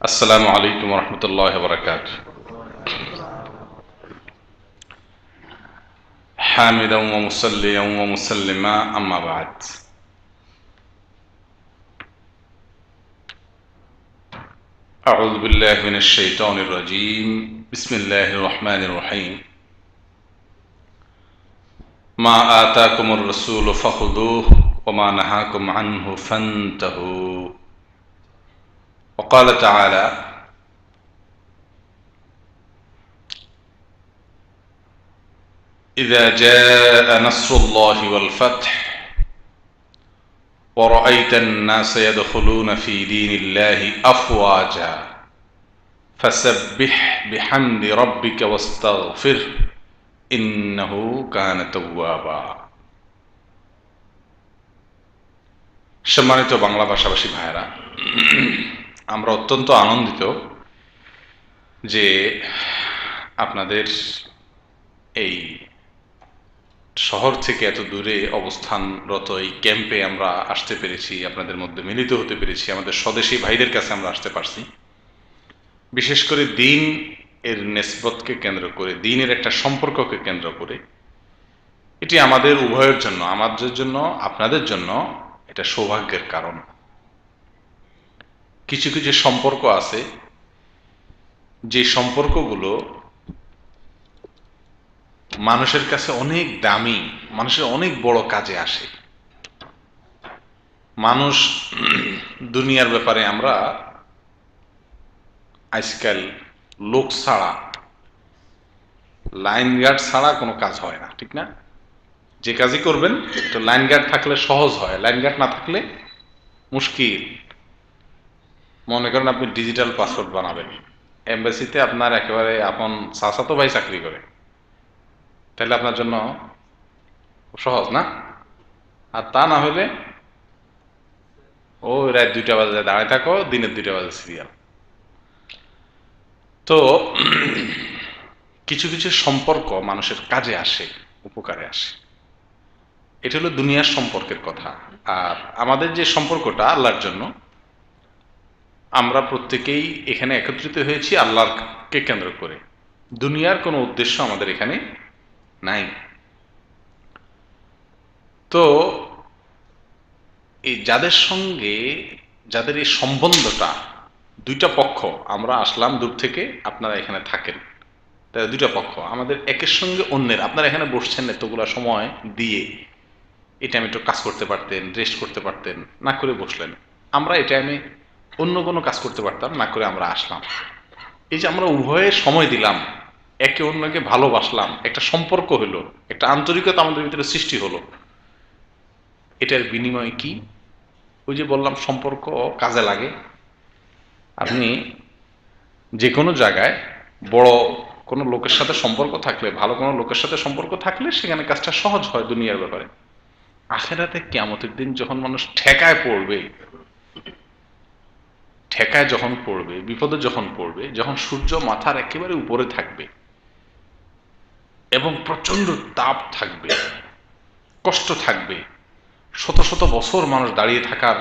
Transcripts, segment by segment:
السلام عليكم ورحمة الله وبركاته. حامدا ومصليا ومسلما أما بعد. أعوذ بالله من الشيطان الرجيم. بسم الله الرحمن الرحيم. ما آتاكم الرسول فخذوه وما نهاكم عنه فانتهوا. وقال تعالى: إذا جاء نصر الله والفتح ورأيت الناس يدخلون في دين الله أفواجا فسبح بحمد ربك واستغفره إنه كان توابا. সম্মানিত বাংলা ভাষাভাষী ভাইয়েরা, আমরা অত্যন্ত আনন্দিত যে আপনাদের এই শহর থেকে এত দূরে অবস্থানরত এই ক্যাম্পে আমরা আসতে পেরেছি, আপনাদের মধ্যে মিলিত হতে পেরেছি, আমাদের স্বদেশী ভাইদের কাছে আমরা আসতে পারছি। বিশেষ করে দিন এর নেসবতকে কেন্দ্র করে, দিনের একটা সম্পর্ককে কেন্দ্র করে, এটি আমাদের উভয়ের জন্য, আমাদের জন্য, আপনাদের জন্য এটা সৌভাগ্যের কারণ। কিছু কিছু সম্পর্ক আছে যে সম্পর্কগুলো মানুষের কাছে অনেক দামি, মানুষের অনেক বড় কাজে আসে। মানুষ দুনিয়ার ব্যাপারে আমরা আজকাল লোক ছাড়া, লাইন গার্ড ছাড়া কোনো কাজ হয় না, ঠিক না? যে কাজই করবেন তো লাইন গার্ড থাকলে সহজ হয়, লাইন গার্ড না থাকলে মুশকিল। মনে করেন আপনি ডিজিটাল পাসপোর্ট বানাবেন, এমবাসিতে আপনার একেবারে আপন চাচাতো ভাই চাকরি করে, তাহলে আপনার জন্য সহজ না? আর তা না হলে ও রাত 2টা বাজে দাঁড়ায় থাকো, দিনের 2টা বাজে সিরিয়াল। তো কিছু কিছু সম্পর্ক মানুষের কাজে আসে, উপকারে আসে। এটা হলো দুনিয়ার সম্পর্কের কথা। আর আমাদের যে সম্পর্কটা আল্লাহর জন্য, আমরা প্রত্যেকেই এখানে একত্রিত হয়েছি আল্লাহকে কেন্দ্র করে। দুনিয়ার কোনো উদ্দেশ্য আমাদের এখানে নাই। তো এই যাদের সঙ্গে, যাদের এই সম্বন্ধটা, দুইটা পক্ষ, আমরা আসলাম দূর থেকে, আপনারা এখানে থাকেন, তাই দুইটা পক্ষ আমাদের একের সঙ্গে অন্যের, আপনারা এখানে বসছেন এতগুলা সময় দিয়ে, এটা আমি একটু কাজ করতে পারতেন, রেস্ট করতে পারতেন, না করে বসলেন। আমরা এটা আমি অন্য কোনো কাজ করতে পারতাম, না করে আমরা আসলাম। এই যে আমরা উভয়ে সময় দিলাম, একে অন্যকে ভালোবাসলাম, একটা সম্পর্ক হলো, একটা আন্তরিকতা আমাদের ভিতরে সৃষ্টি হলো, এটার বিনিময়ে কি? ওই যে বললাম সম্পর্ক কাজে লাগে। আপনি যে কোনো জায়গায় বড় কোনো লোকের সাথে সম্পর্ক থাকলে, ভালো কোনো লোকের সাথে সম্পর্ক থাকলে সেখানে কাজটা সহজ হয় দুনিয়ার ব্যাপারে। আখেরাতে কিয়ামতের দিন যখন মানুষ ঠেকায় পড়বে, ঠেকায় যখন পড়বে, বিপদে যখন পড়বে, যখন সূর্য মাথার একেবারে উপরে থাকবে এবং প্রচন্ড তাপ থাকবে, কষ্ট থাকবে, শত শত বছর মানুষ দাঁড়িয়ে থাকার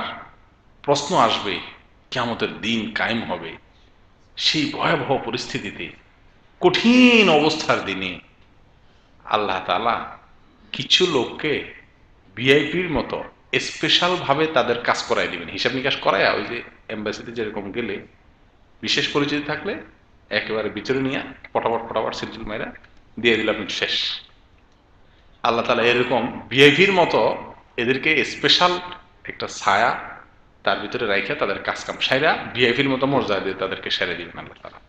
প্রশ্ন আসবে, কিয়ামতের দিন কায়েম হবে, সেই ভয়াবহ পরিস্থিতিতে, কঠিন অবস্থার দিনে আল্লাহ তাআলা কিছু লোককে ভিআইপির মতো স্পেশাল ভাবে তাদের কাজ করাই দিবেন, হিসাব নিকাশ করায়। ওই যে এম্বাসিতে যেরকম গেলে বিশেষ পরিচিতি থাকলে একেবারে ভিতরে নিয়ে ফটাফট ফটাফট সিলসিল মাইরা দিয়ে দিলাম, শেষ। আল্লাহ তাআলা এরকম ভিআইপির মতো এদেরকে স্পেশাল একটা ছায়া তার ভিতরে রাইখা তাদের কাজ কাম সাইরা ভিআইপির মতো মর্যাদা দিয়ে তাদেরকে সেরে দিবেন আল্লাহ তাআলা।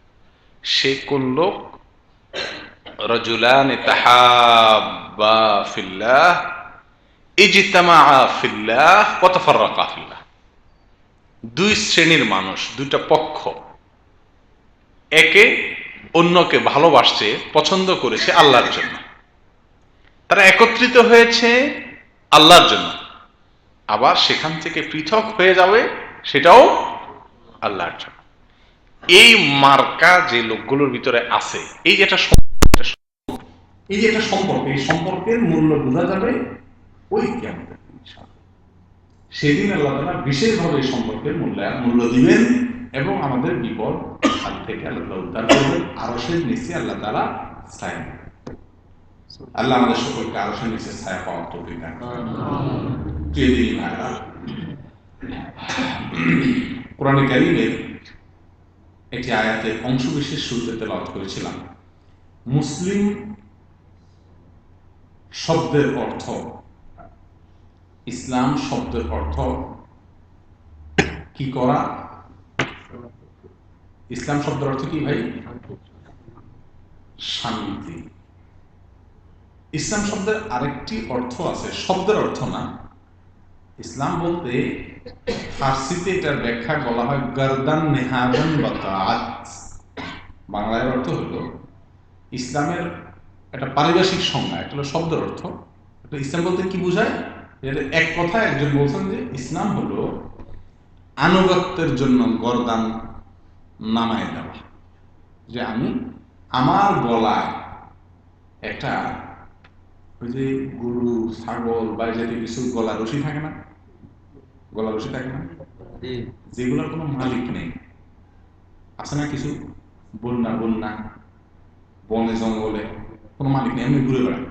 সে কোন লোক? রাজুলান তাহাব্বা ফিল্লাহ ইজতামাআ ফিল্লাহ ওয়া তাফাররাকা ফিল্লাহ। দুই শ্রেণীর মানুষ, দুইটা পক্ষ, একে অন্যকে ভালোবাসছে, পছন্দ করেছে আল্লাহর জন্য, তারা একত্রিত হয়েছে আল্লাহর জন্য, আবার সেখান থেকে পৃথক হয়ে যাবে সেটাও আল্লাহর জন্য। এই মার্কা যে লোকগুলোর ভিতরে আছে, এই যে একটা এই যে একটা সম্পর্ক, এই সম্পর্কের মূল্য বোঝা যাবে ওই কিয়ামতের দিন। সেদিন আল্লাহ তাআলা বিশেষভাবে সম্পর্কের মূল্য দিবেন এবং আমাদের বিপদ হাত থেকে আল্লাহ উদ্ধার করবেন। আরশের নিচে আল্লাহ তাআলা ছায়া, আল্লাহ আমাদের সকলকে আরশের নিচে ছায়া পাওয়ার তৌফিক দান করেন। প্রিয় দিনী ভাইরা, কোরআনে কারীমের একটি আয়াতের অংশ বিশেষ শুরুতে তেলাওয়াত করেছিলাম। মুসলিম শব্দের অর্থ, ইসলাম শব্দের অর্থ কি করা? ইসলাম শব্দের অর্থ কি ভাই? শান্তি। ইসলাম শব্দের আরেকটি অর্থ আছে, শব্দের অর্থ না। ইসলাম বলতে ফার্সিতে এটার ব্যাখ্যা বলা হয় গর্দান নেহাদান বা তাআত। বাংলার অর্থ হলো ইসলামের একটা পারিভাষিক সংজ্ঞা, একটা হলো শব্দের অর্থ। ইসলাম বলতে কি বোঝায়? এক কথা একজন বলছেন যে ইসলাম হলো আনুগত্যের জন্য গর্দান নামায় দেওয়া, যে আমি আমার গলায় একটা ওই যে গরু ছাগল বা জাতীয় কিছু গলা রশি থাকে না, গলা রশি থাকে না, যেগুলোর কোনো মালিক নেই, আছে না কিছু বন্যা বন্যা বনে জঙ্গলে কোনো মালিক নেই, এমনি ঘুরে বেড়ায়।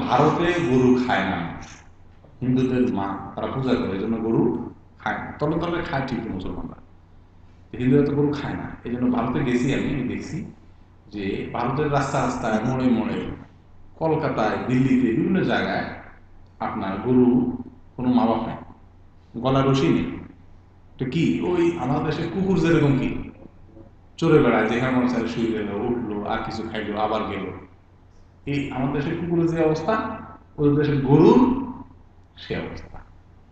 ভারতে গরু খায় না, হিন্দুদের মা তারা পূজা করে, এই জন্য গরু খায় না। তলে তলে খায় ঠিকই মুসলমানরা, হিন্দুরা তো গরু খায় না। এই জন্য ভারতে গেছি, আমি দেখছি যে ভারতের রাস্তা রাস্তায় মোড়ে মোড়ে, কলকাতায় দিল্লিতে বিভিন্ন জায়গায় আপনার গরু কোনো মা বাপ নেই, গলা রশি নেই। তো কি ওই আমাদের দেশে কুকুর যেরকম কি চড়ে বেড়ায়, যেখানে মনে চায় শুয়ে গেল, উঠলো, আর কিছু খাইলো, আবার গেল। এই আমাদের দেশের কুকুরের যে অবস্থা, ওদের দেশের গরুর সে অবস্থা।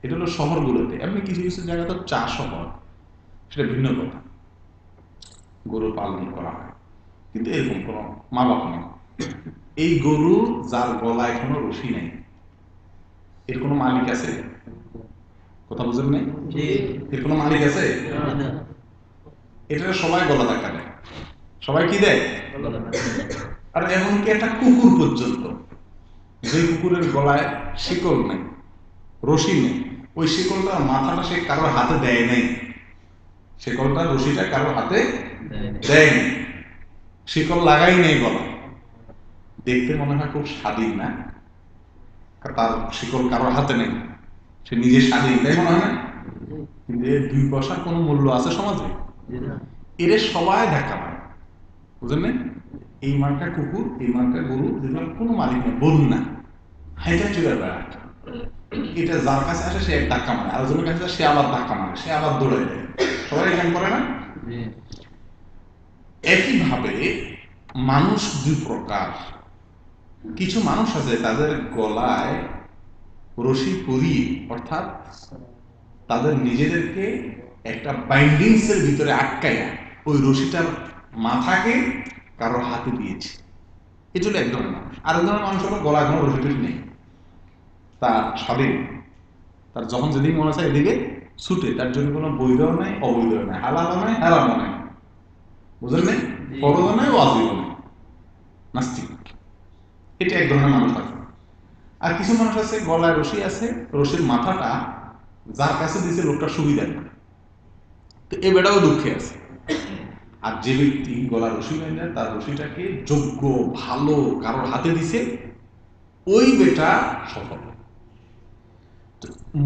এটা হলো শহরগুলোতে। এমনি কিছু কিছু জায়গা তো চাষও হয়, সেটা ভিন্ন কথা, গরু পালন করা হয়, কিন্তু এরকম কোনো মা বাপ নেই। এই গরু যার গলায় কোনো রশি নেই, এর কোনো মালিক আছে? কথা বুঝেন নাই? এর কোনো মালিক আছে? এটা সবাই গলা ধাক্কা দেয়, সবাই কি দেয়? আর এমনকি একটা কুকুর পর্যন্ত, যে কুকুরের গলায় শিকল নেই, রশি নেই, ওই শিকলটা মাথাটা সে কারোর হাতে দেয় নাই, শিকলটা রশিটা কারোর হাতে দেয় নাই, শিকল লাগাই নেই গলায়। দেখতে মনে হয় খুব স্বাধীন না, তার শিকল কারোর হাতে নেই, সে নিজে স্বাধীন, তাই মনে হয় না? কিন্তু এর 2 পয়সার কোনো মূল্য আছে সমাজে? এর সবাই ধাক্কা মারে, বুঝলেন না? এই মার্কা কুকুর, এই মার্কা গরু, যেগুলো কোনো মালিক নেই, বন্যা হাইটা চলে বেড়ায়, এটা যার কাছে আসে সে এক ধাক্কা মারে, আরেকজনের কাছে সে আবার ধাক্কা মারে, সে আবার দৌড়ে দেয়। সবাই এখানে করে না? একইভাবে মানুষ 2 প্রকার। কিছু মানুষ আছে তাদের গলায় রশি পরিয়ে, অর্থাৎ তাদের নিজেদেরকে একটা বাইন্ডিংস এর ভিতরে আটকাইয়া ওই রশিটার মাথাকে কারোর হাতে দিয়েছে, এই জন্য এক ধরনের মানুষ। আরেক ধরনের মানুষ হলো গলায় কোনো রশি টশি নেই, তার স্বাধীন, তার যখন যেদিকে মনে চায় এদিকে ছুটে, তার জন্য কোনো বৈধও নাই, অবৈধও নাই, হালালও নাই, হারামও নাই, বুঝলেন না? ফরজও নাই, ওয়াজিবও নাই, নাস্তিক। এটা এক ধরনের মানুষ আছে। আর কিছু মানুষ আছে গলায় রশি আছে, রশির মাথাটা যার কাছে দিয়েছে লোকটা সুবিধা না, তো এ বেটাও দুঃখে আছে। আর যে ব্যক্তি গলা রশি বেঁধে তার রশিটাকে যোগ্য ভালো কারোর হাতে দিছে, ওই বেটা সফল।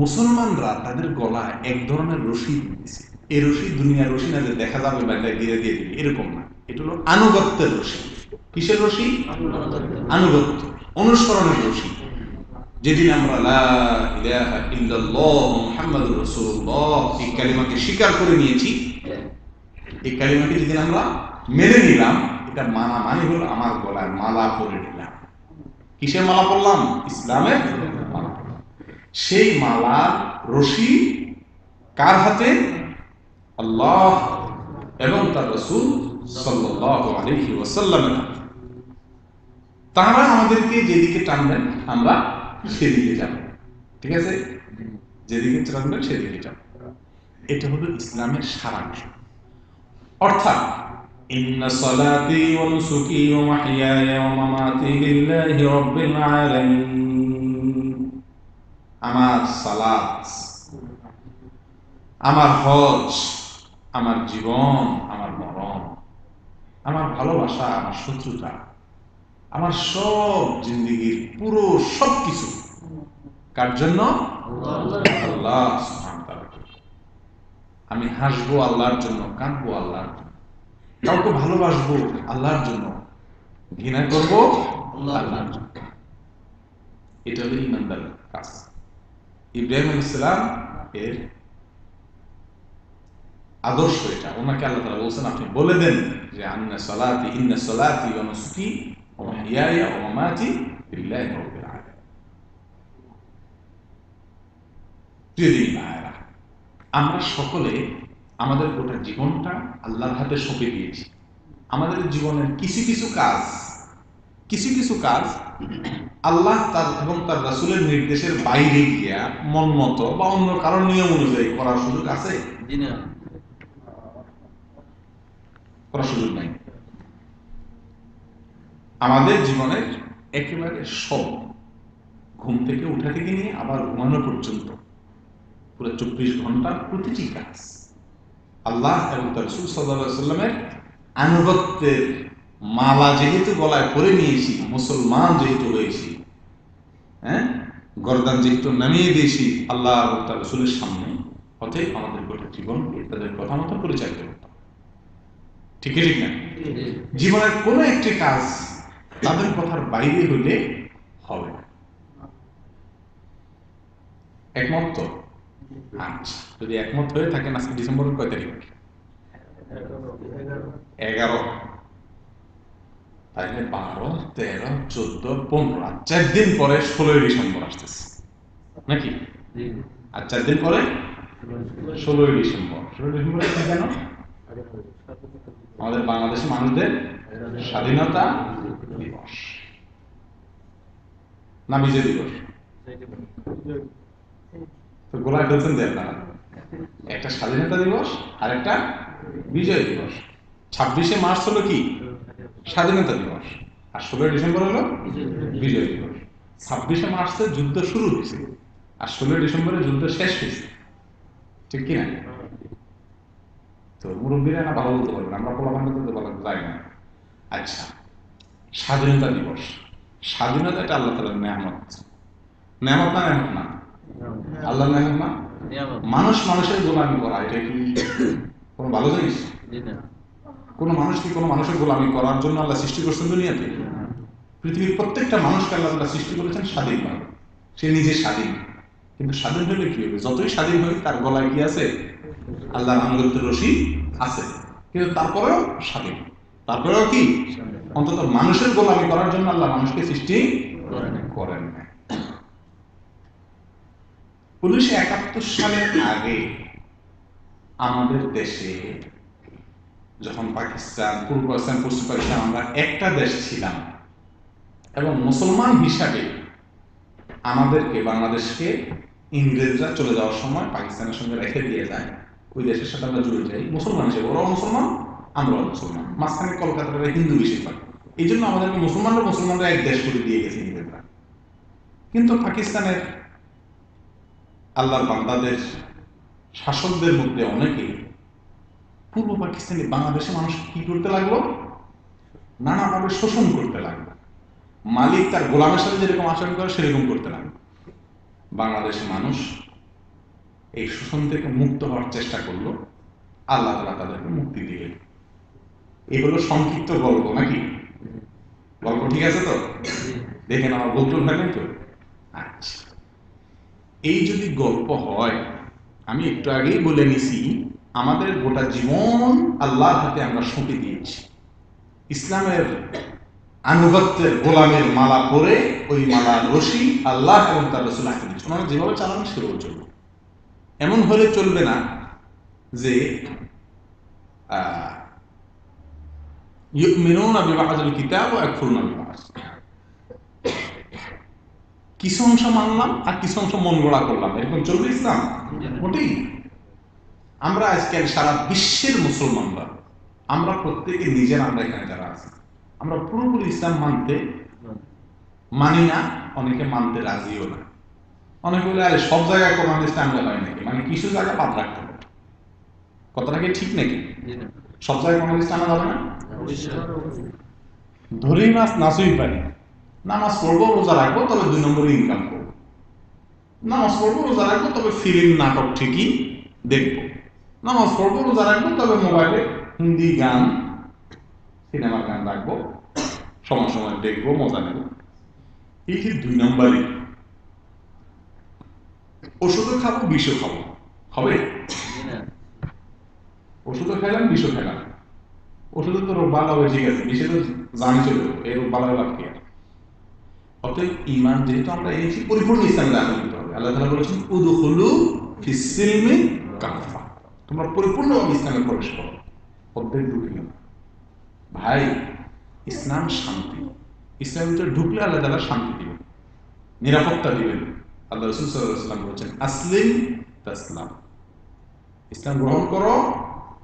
মুসলমানরা তাদের গলায় এক ধরনের রশি দিয়েছে, এই রশি দুনিয়ার রশি না যে দেখা যাবে বেটায় দিয়ে দিয়ে দিবে, এরকম না। এটা হলো আনুগত্যের রশি। কিসের রশি? আনুগত্য, অনুসরণের রশি। যেদিন আমরা লা ইলাহা ইল্লাল্লাহ মুহাম্মাদুর রাসূলুল্লাহ এই কালিমাকে স্বীকার করে নিয়েছি, এই কালিমাকে যেদিন আমরা মেনে নিলাম, এটা মানা মানে হলো আমার গলায় মালা পরে নিলাম। কিসের মালা পরলাম? ইসলামের মালা। সেই মালার রশি কার হাতে? আল্লাহ এবং তার রাসূল সাল্লাল্লাহু আলাইহি ওয়াসাল্লামের হাতে। তারা আমাদেরকে যেদিকে টানবেন আমরা সেদিকে যাব, ঠিক আছে? যেদিকে টানবেন সেদিকে যাব। এটা হলো ইসলামের সারাংশ। অর্থাৎ ইন্না সালাতি ওয়া নুসুকি ওয়া মাহইয়ায়া ওয়া মামাতি লিল্লাহি রাব্বিল আলামিন। আমার সালাত, আমার হজ, আমার জীবন, আমার মরণ, আমার ভালোবাসা, আমার শত্রুতা, আমার সব জিন্দেগির পুরো সবকিছু কার জন্য? আল্লাহ সুবহানাহু ওয়া তাআলার জন্য। আমি হাসবো আল্লাহর জন্য, কাঁদবো আল্লাহর জন্য, কাউকে ভালোবাসবো আল্লাহর জন্য, ঘৃণা করবো আল্লাহর জন্য। এটা হলো ইমানদার কাজ। ইব্রাহিম আলাইহিস সালাম এর আদর্শ এটা। ওনাকে আল্লাহ তাআলা বলছেন আপনি বলে দেন যে ইন্না সালাতি ওয়া নুসুকি ওয়া মাহইয়ায়া ওয়া মামাতি লিল্লাহি রাব্বিল আলামিন। প্রিয় দিনী ভাইরা, আমরা সকলে আমাদের গোটা জীবনটা আল্লাহর হাতে সঁপে দিয়েছি। আমাদের জীবনের কিছু কিছু কাজ আল্লাহ তার এবং তার রাসূলের নির্দেশের বাইরে গিয়া মন মতো বা অন্য কারণ নিয়ম অনুযায়ী করার সুযোগ আছে? করার সুযোগ নাই। আমাদের জীবনের একেবারে সব, ঘুম থেকে উঠা থেকে নিয়ে আবার ঘুমানো পর্যন্ত পুরো 24 ঘন্টার প্রতিটি কাজ আল্লাহ এবং তার রাসূল সাল্লাল্লাহু আলাইহি ওয়াসাল্লামের আনুগত্যের মালা যেহেতু গলায় পরে নিয়েছি, মুসলমান যেহেতু হয়েছি, হ্যাঁ, গর্দান যেহেতু নামিয়ে দিয়েছি আল্লাহ এবং তার রাসূলের সামনে, অতএব আমাদের গোটা জীবনকে তাদের কথা মতো পরিচালিত করতে হবে। ঠিক না? জীবনের কোনো একটি কাজ তাদের কথার বাইরে হলে হবে না। একমত তো? আচ্ছা, যদি একমত হয়ে থাকেন, আজকে ডিসেম্বরের কয় তারিখ? 11। তাহলে 12, 13, 14, 15, আর 4 দিন পরে 16 ডিসেম্বর আসতেছে নাকি? আর 4 দিন পরে 16 ডিসেম্বর। 16 ডিসেম্বর কি জানো? আমাদের বাংলাদেশের মানুষদের স্বাধীনতা দিবস না বিজয় দিবস? তো গোলায় ধরছেন যে আপনারা, একটা স্বাধীনতা দিবস আর একটা বিজয় দিবস। 26শে মার্চ হলো কি? স্বাধীনতা দিবস। আর 16 ডিসেম্বর হলো বিজয় দিবস। 26শে মার্চে যুদ্ধ শুরু হয়েছে আর 16 ডিসেম্বরে যুদ্ধ শেষ হয়েছে। ঠিক কিনা? তো মুরব্বীরা না ভালো বলতে পারবেন, আমরা পোলাপান বলতে বলা যায় না। আচ্ছা, স্বাধীনতা দিবস। স্বাধীনতা এটা আল্লাহ তাআলার নেয়ামত। নেয়ামত না? নেয়ামত না? আল্লাহর নেয়ামত না? মানুষ মানুষের গোলামি করা এটা কি কোনো ভালো জিনিস? কোনো মানুষ কি কোনো মানুষের গোলামি করার জন্য আল্লাহ সৃষ্টি করছেন দুনিয়াতে? পৃথিবীর প্রত্যেকটা মানুষকে আল্লাহ তাআলা সৃষ্টি করেছেন স্বাধীনভাবে। সে নিজে স্বাধীন, কিন্তু স্বাধীন হলে কি হবে? যতই স্বাধীন হয় তার গলায় কি আছে? আল্লাহর আনুগত্যের রশি আছে, কিন্তু তারপরেও স্বাধীন। তারপরেও কি? অন্তত মানুষের গোলামি করার জন্য আল্লাহ মানুষকে সৃষ্টি করেন না। 1971 সালের আগে আমাদের দেশে যখন পাকিস্তান, পূর্ব পাকিস্তান, পশ্চিম পাকিস্তান, আমরা একটা দেশ ছিলাম এবং মুসলমান হিসাবে আমাদেরকে, বাংলাদেশকে ইংরেজরা চলে যাওয়ার সময় পাকিস্তানের সঙ্গে রেখে দিয়ে যায়। ওই দেশের সাথে আমরা জুড়ে যাই মুসলমান হিসেবে। ওরাও মুসলমান, আমরাও মুসলমান। মাঝখানে কলকাতার হিন্দু বেশিরভাগ। এই জন্য আমাদেরকে মুসলমানরা এক দেশ করে দিয়ে গেছে ইংরেজরা। কিন্তু পাকিস্তানের আল্লাহর বান্দাদের, শাসকদের মধ্যে অনেকে পূর্ব পাকিস্তানি বাংলাদেশের মানুষ কি করতে লাগলো? নানাভাবে শোষণ করতে লাগলো। মালিক তার গোলামের সাথে যেরকম আচরণ করে সেরকম করতে লাগলো। বাংলাদেশের মানুষ এই শোষণ থেকে মুক্ত হওয়ার চেষ্টা করলো, আল্লাহ তাআলা তাদেরকে মুক্তি দিলেন। এই হলো সংক্ষিপ্ত গল্প নাকি? গল্প ঠিক আছে তো? দেখেন আমার বলতে হয় নাই তো? আচ্ছা, এই যদি গল্প হয়, আমি একটু আগেই বলে নিছি আমাদের গোটা জীবন আল্লাহর হাতে আমরা সঁপে দিয়েছি। ইসলামের আনুগত্যের গোলামের মালা পরে ওই মালার রশি আল্লাহ এবং তার রাসূল হাতে দিয়েছে। ওনারা যেভাবে চালানো সেভাবে চলবে। এমন হলে চলবে না যে ইউমিনুনা বিবা'দিল কিতাব ওয়া ইয়াকফুরুনা বিবা'দ, কিছু অংশ মানলাম আর কিছু অংশ মন গড়া করলাম, এরকম চলবে ইসলাম? মোটেই। আমরা আজকাল সারা বিশ্বের মুসলমানরা, আমরা প্রত্যেকে নিজের, আমরা এখানে যারা আছি, আমরা পুরোপুরি ইসলাম মানি না, অনেকে মানতে রাজিও না। অনেকে বলে আরে সব জায়গায় কোরআন ইসলামে হয় নাকি, মানে কিছু জায়গা বাদ রাখতে হবে। কথাটা কি ঠিক নাকি? জি না। সব জায়গায় কোনো কিছু আনা যাবে না। অবশ্যই। ধরেই মাছ নাচুই পারি, নামাজ পড়বো রোজা রাখবো তবে 2 নম্বরে ইনকাম করবো, নামাজ পড়বো রোজা রাখবো তবে ফিল্ম নাটক ঠিকই দেখবো, নামাজ পড়বো রোজা রাখবো তবে মোবাইলে হিন্দি গান সিনেমার গান রাখবো, সময় সময় দেখবো, মজা নেব। এই যে 2 নম্বরই, ওষুধও খাবো বিষও খাবো, হবে? জি না। ওষুধও খেলাম বিষও খেলাম, ওষুধে তো রোগ ভালো হবে ঠিক আছে, বিষে তো জানি চলে যাবো, এই রোগ ভালো লাভ কি আর? অতএব ঈমান যেহেতু আমরা এনেছি পরিপূর্ণ ইসলামে দাখিল হতে হবে। আল্লাহ তাআলা বলেছেন উদখুলু ফিস সিলমি কাফা, তোমরা পরিপূর্ণভাবে ইসলামে প্রবেশ করো, অর্ধেক ঢুকিও না। ভাই, ইসলাম শান্তি, ইসলামের ভিতরে ঢুকলে আল্লাহ তাআলা শান্তি দিবেন, নিরাপত্তা দিবেন। আল্লাহ রাসূল সাল্লাল্লাহু আলাইহি ওয়াসাল্লাম বলেছেন আসলিম তাসলাম, ইসলাম গ্রহণ করো,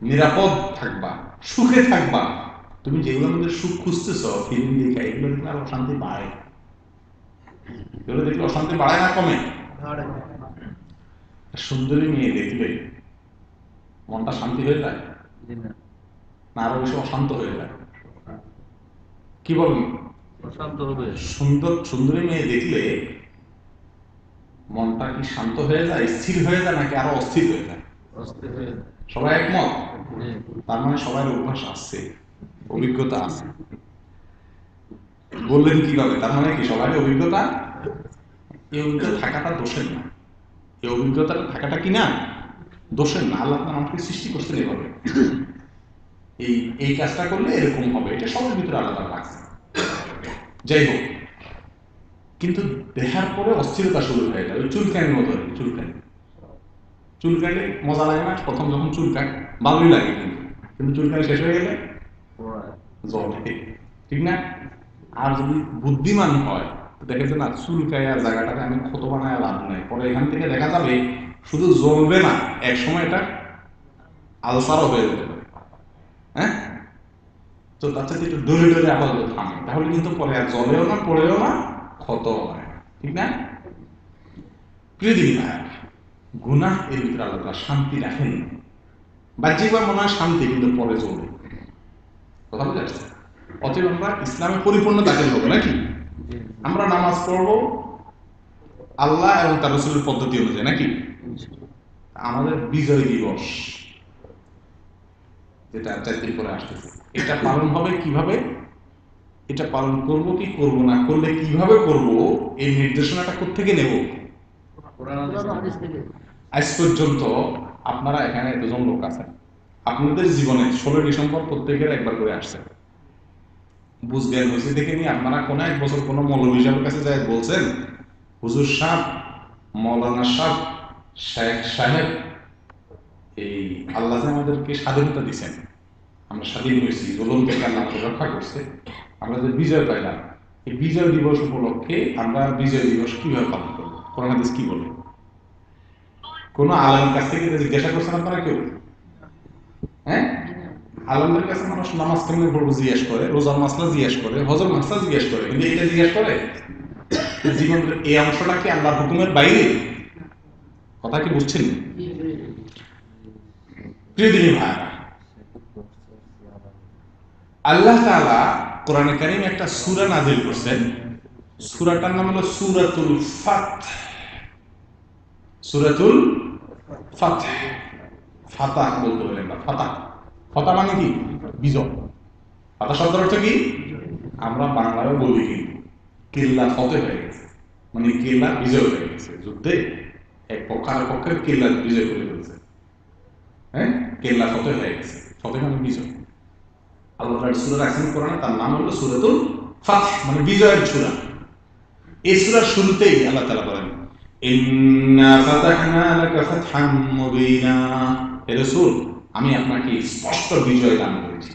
নিরাপদ থাকবা, সুখে থাকবা। তুমি যেগুলোর মধ্যে সুখ খুঁজতেছ ফিল্ম দেখে, এগুলো দেখলে আরো শান্তি বাড়ে, এগুলো দেখলে অশান্তি বাড়ে না কমে? সুন্দরী মেয়ে দেখলে মনটা শান্তি হয়ে যায় জি না। না আরো বেশি অশান্ত হয়ে যায়? কি বলেন? অশান্ত হবে। সুন্দরী মেয়ে দেখলে মনটা কি শান্ত হয়ে যায়, স্থির হয়ে যায়, নাকি আরো অস্থির হয়ে যায়? অস্থির হয়ে। সবাই একমত? জি। তার মানে সবাই অভ্যাস আছে, অভিজ্ঞতা আছে। বললেন কিভাবে? তার মানে কি সবাই অভিজ্ঞতা? এই অভিজ্ঞতা থাকাটা দোষের না, এই অভিজ্ঞতা থাকাটা কি না দোষের না। আল্লাহ তাআলা আমাকে সৃষ্টি করছেন এভাবে, এই এই কাজটা করলে এরকম হবে, এটা সবার ভিতরে আলাদা লাগছে। যাই হোক, কিন্তু দেখার পরে অস্থিরতা শুরু হয়ে যায়, ওই চুলকানির মতো আর কি। চুলকানি মজা লাগে না? প্রথম যখন চুলকায় ভালোই লাগে, কিন্তু চুলকানি শেষ হয়ে গেলে জ্বলে, ঠিক না? আর যদি বুদ্ধিমান হয় দেখেছে না, চুলকায় আর জায়গাটাকে আমি ক্ষত বানায় লাভ নাই, পরে এখান থেকে দেখা যাবে শুধু জ্বলবে না, এক সময় এটা আলসারও হয়ে যেতে পারে। হ্যাঁ, তো তার সাথে একটু ডরে ডরে আপাতত থামে, তাহলে কিন্তু পরে আর জ্বলেও না, পড়েও না, ক্ষতও হয় না, ঠিক না? প্রিয় দিদি ভাই, গুনাহ এর ভিতরে আল্লাহ তাআলা শান্তি রাখেন। বাহ্যিকভাবে মনে হয় শান্তি, কিন্তু পরে জ্বলে। কথা বুঝে আসছে? অতএব আমরা ইসলামে পরিপূর্ণ দাখিল হবো নাকি? আমরা নামাজ পড়বো আল্লাহ এবং তার রাসূলের পদ্ধতি অনুযায়ী নাকি? আমাদের বিজয় দিবস যেটা 4 দিন পরে আসতেছে, এটা পালন হবে কিভাবে, এটা পালন করব কি করব না, করলে কিভাবে করব, এই নির্দেশনাটা কোত্থেকে নেব? আজ পর্যন্ত আপনারা এখানে দুজন লোক আছেন, আপনাদের জীবনে 16 ডিসেম্বর প্রত্যেকের একবার করে আসছে, বুঝজ্ঞান হয়েছে দেখে নিয়ে আপনারা কোনো এক বছর কোনো মৌলভী সাহেবের কাছে যায় বলছেন, হুজুর সাহেব, মৌলানা সাহেব, শেখ সাহেব, এই আল্লাহ যে আমাদেরকে স্বাধীনতা দিচ্ছেন, আমরা স্বাধীন হয়েছি, জুলুম থেকে আল্লাহ আমাদের রক্ষা করছে, আমরা যে বিজয় পাইলাম, এই বিজয় দিবস উপলক্ষে আমরা বিজয় দিবস কিভাবে পালন করবো? কোরআন হাদিস কি বলে? কোন আলেমের কাছ থেকে জিজ্ঞাসা করছেন আপনারা কেউ? হ্যাঁ, আলেমদের কাছে মানুষ নামাজ কেমনে পড়বো জিজ্ঞেস করে, রোজার মাসলা জিজ্ঞেস করে, হজর মাসলা জিজ্ঞেস করে, কিন্তু এটা জিজ্ঞেস করে জীবনের এই অংশটা কি আল্লাহর হুকুমের বাইরে? কথা কি বুঝছেন? প্রিয় দিনী ভাইরা, আল্লাহ তাআলা কোরআনে কারীম একটা সূরা নাযিল করছেন, সূরাটার নাম হলো সূরাতুল ফাতহ। সূরাতুল ফাতহ, ফাতাহ বলতে বলেন না, ফাতাহ। ফাতাহ মানে কি? বিজয়। ফাতাহ শব্দের অর্থ কি? আমরা বাংলায় বলি কিন্তু কেল্লা ফতেহ হয়ে গেছে, মানে কেল্লা বিজয় হয়ে গেছে, যুদ্ধে এক পক্ষ আর পক্ষের কেল্লা বিজয় করে ফেলছে। হ্যাঁ, কেল্লা ফতেহ হয়ে গেছে, ফতেহ মানে বিজয়। আল্লাহ তাআলা সূরা রাখছেন কোরআনে, তার নাম হলো সূরাতুল ফাতহ, মানে বিজয়ের সূরা। এই সূরার শুরুতেই আল্লাহ তাআলা বলেন, ইন্না ফাতাহনা লাকা ফাতহান মুবিনা, হে রাসূল, আমি আপনাকে স্পষ্ট বিজয় দান করেছি।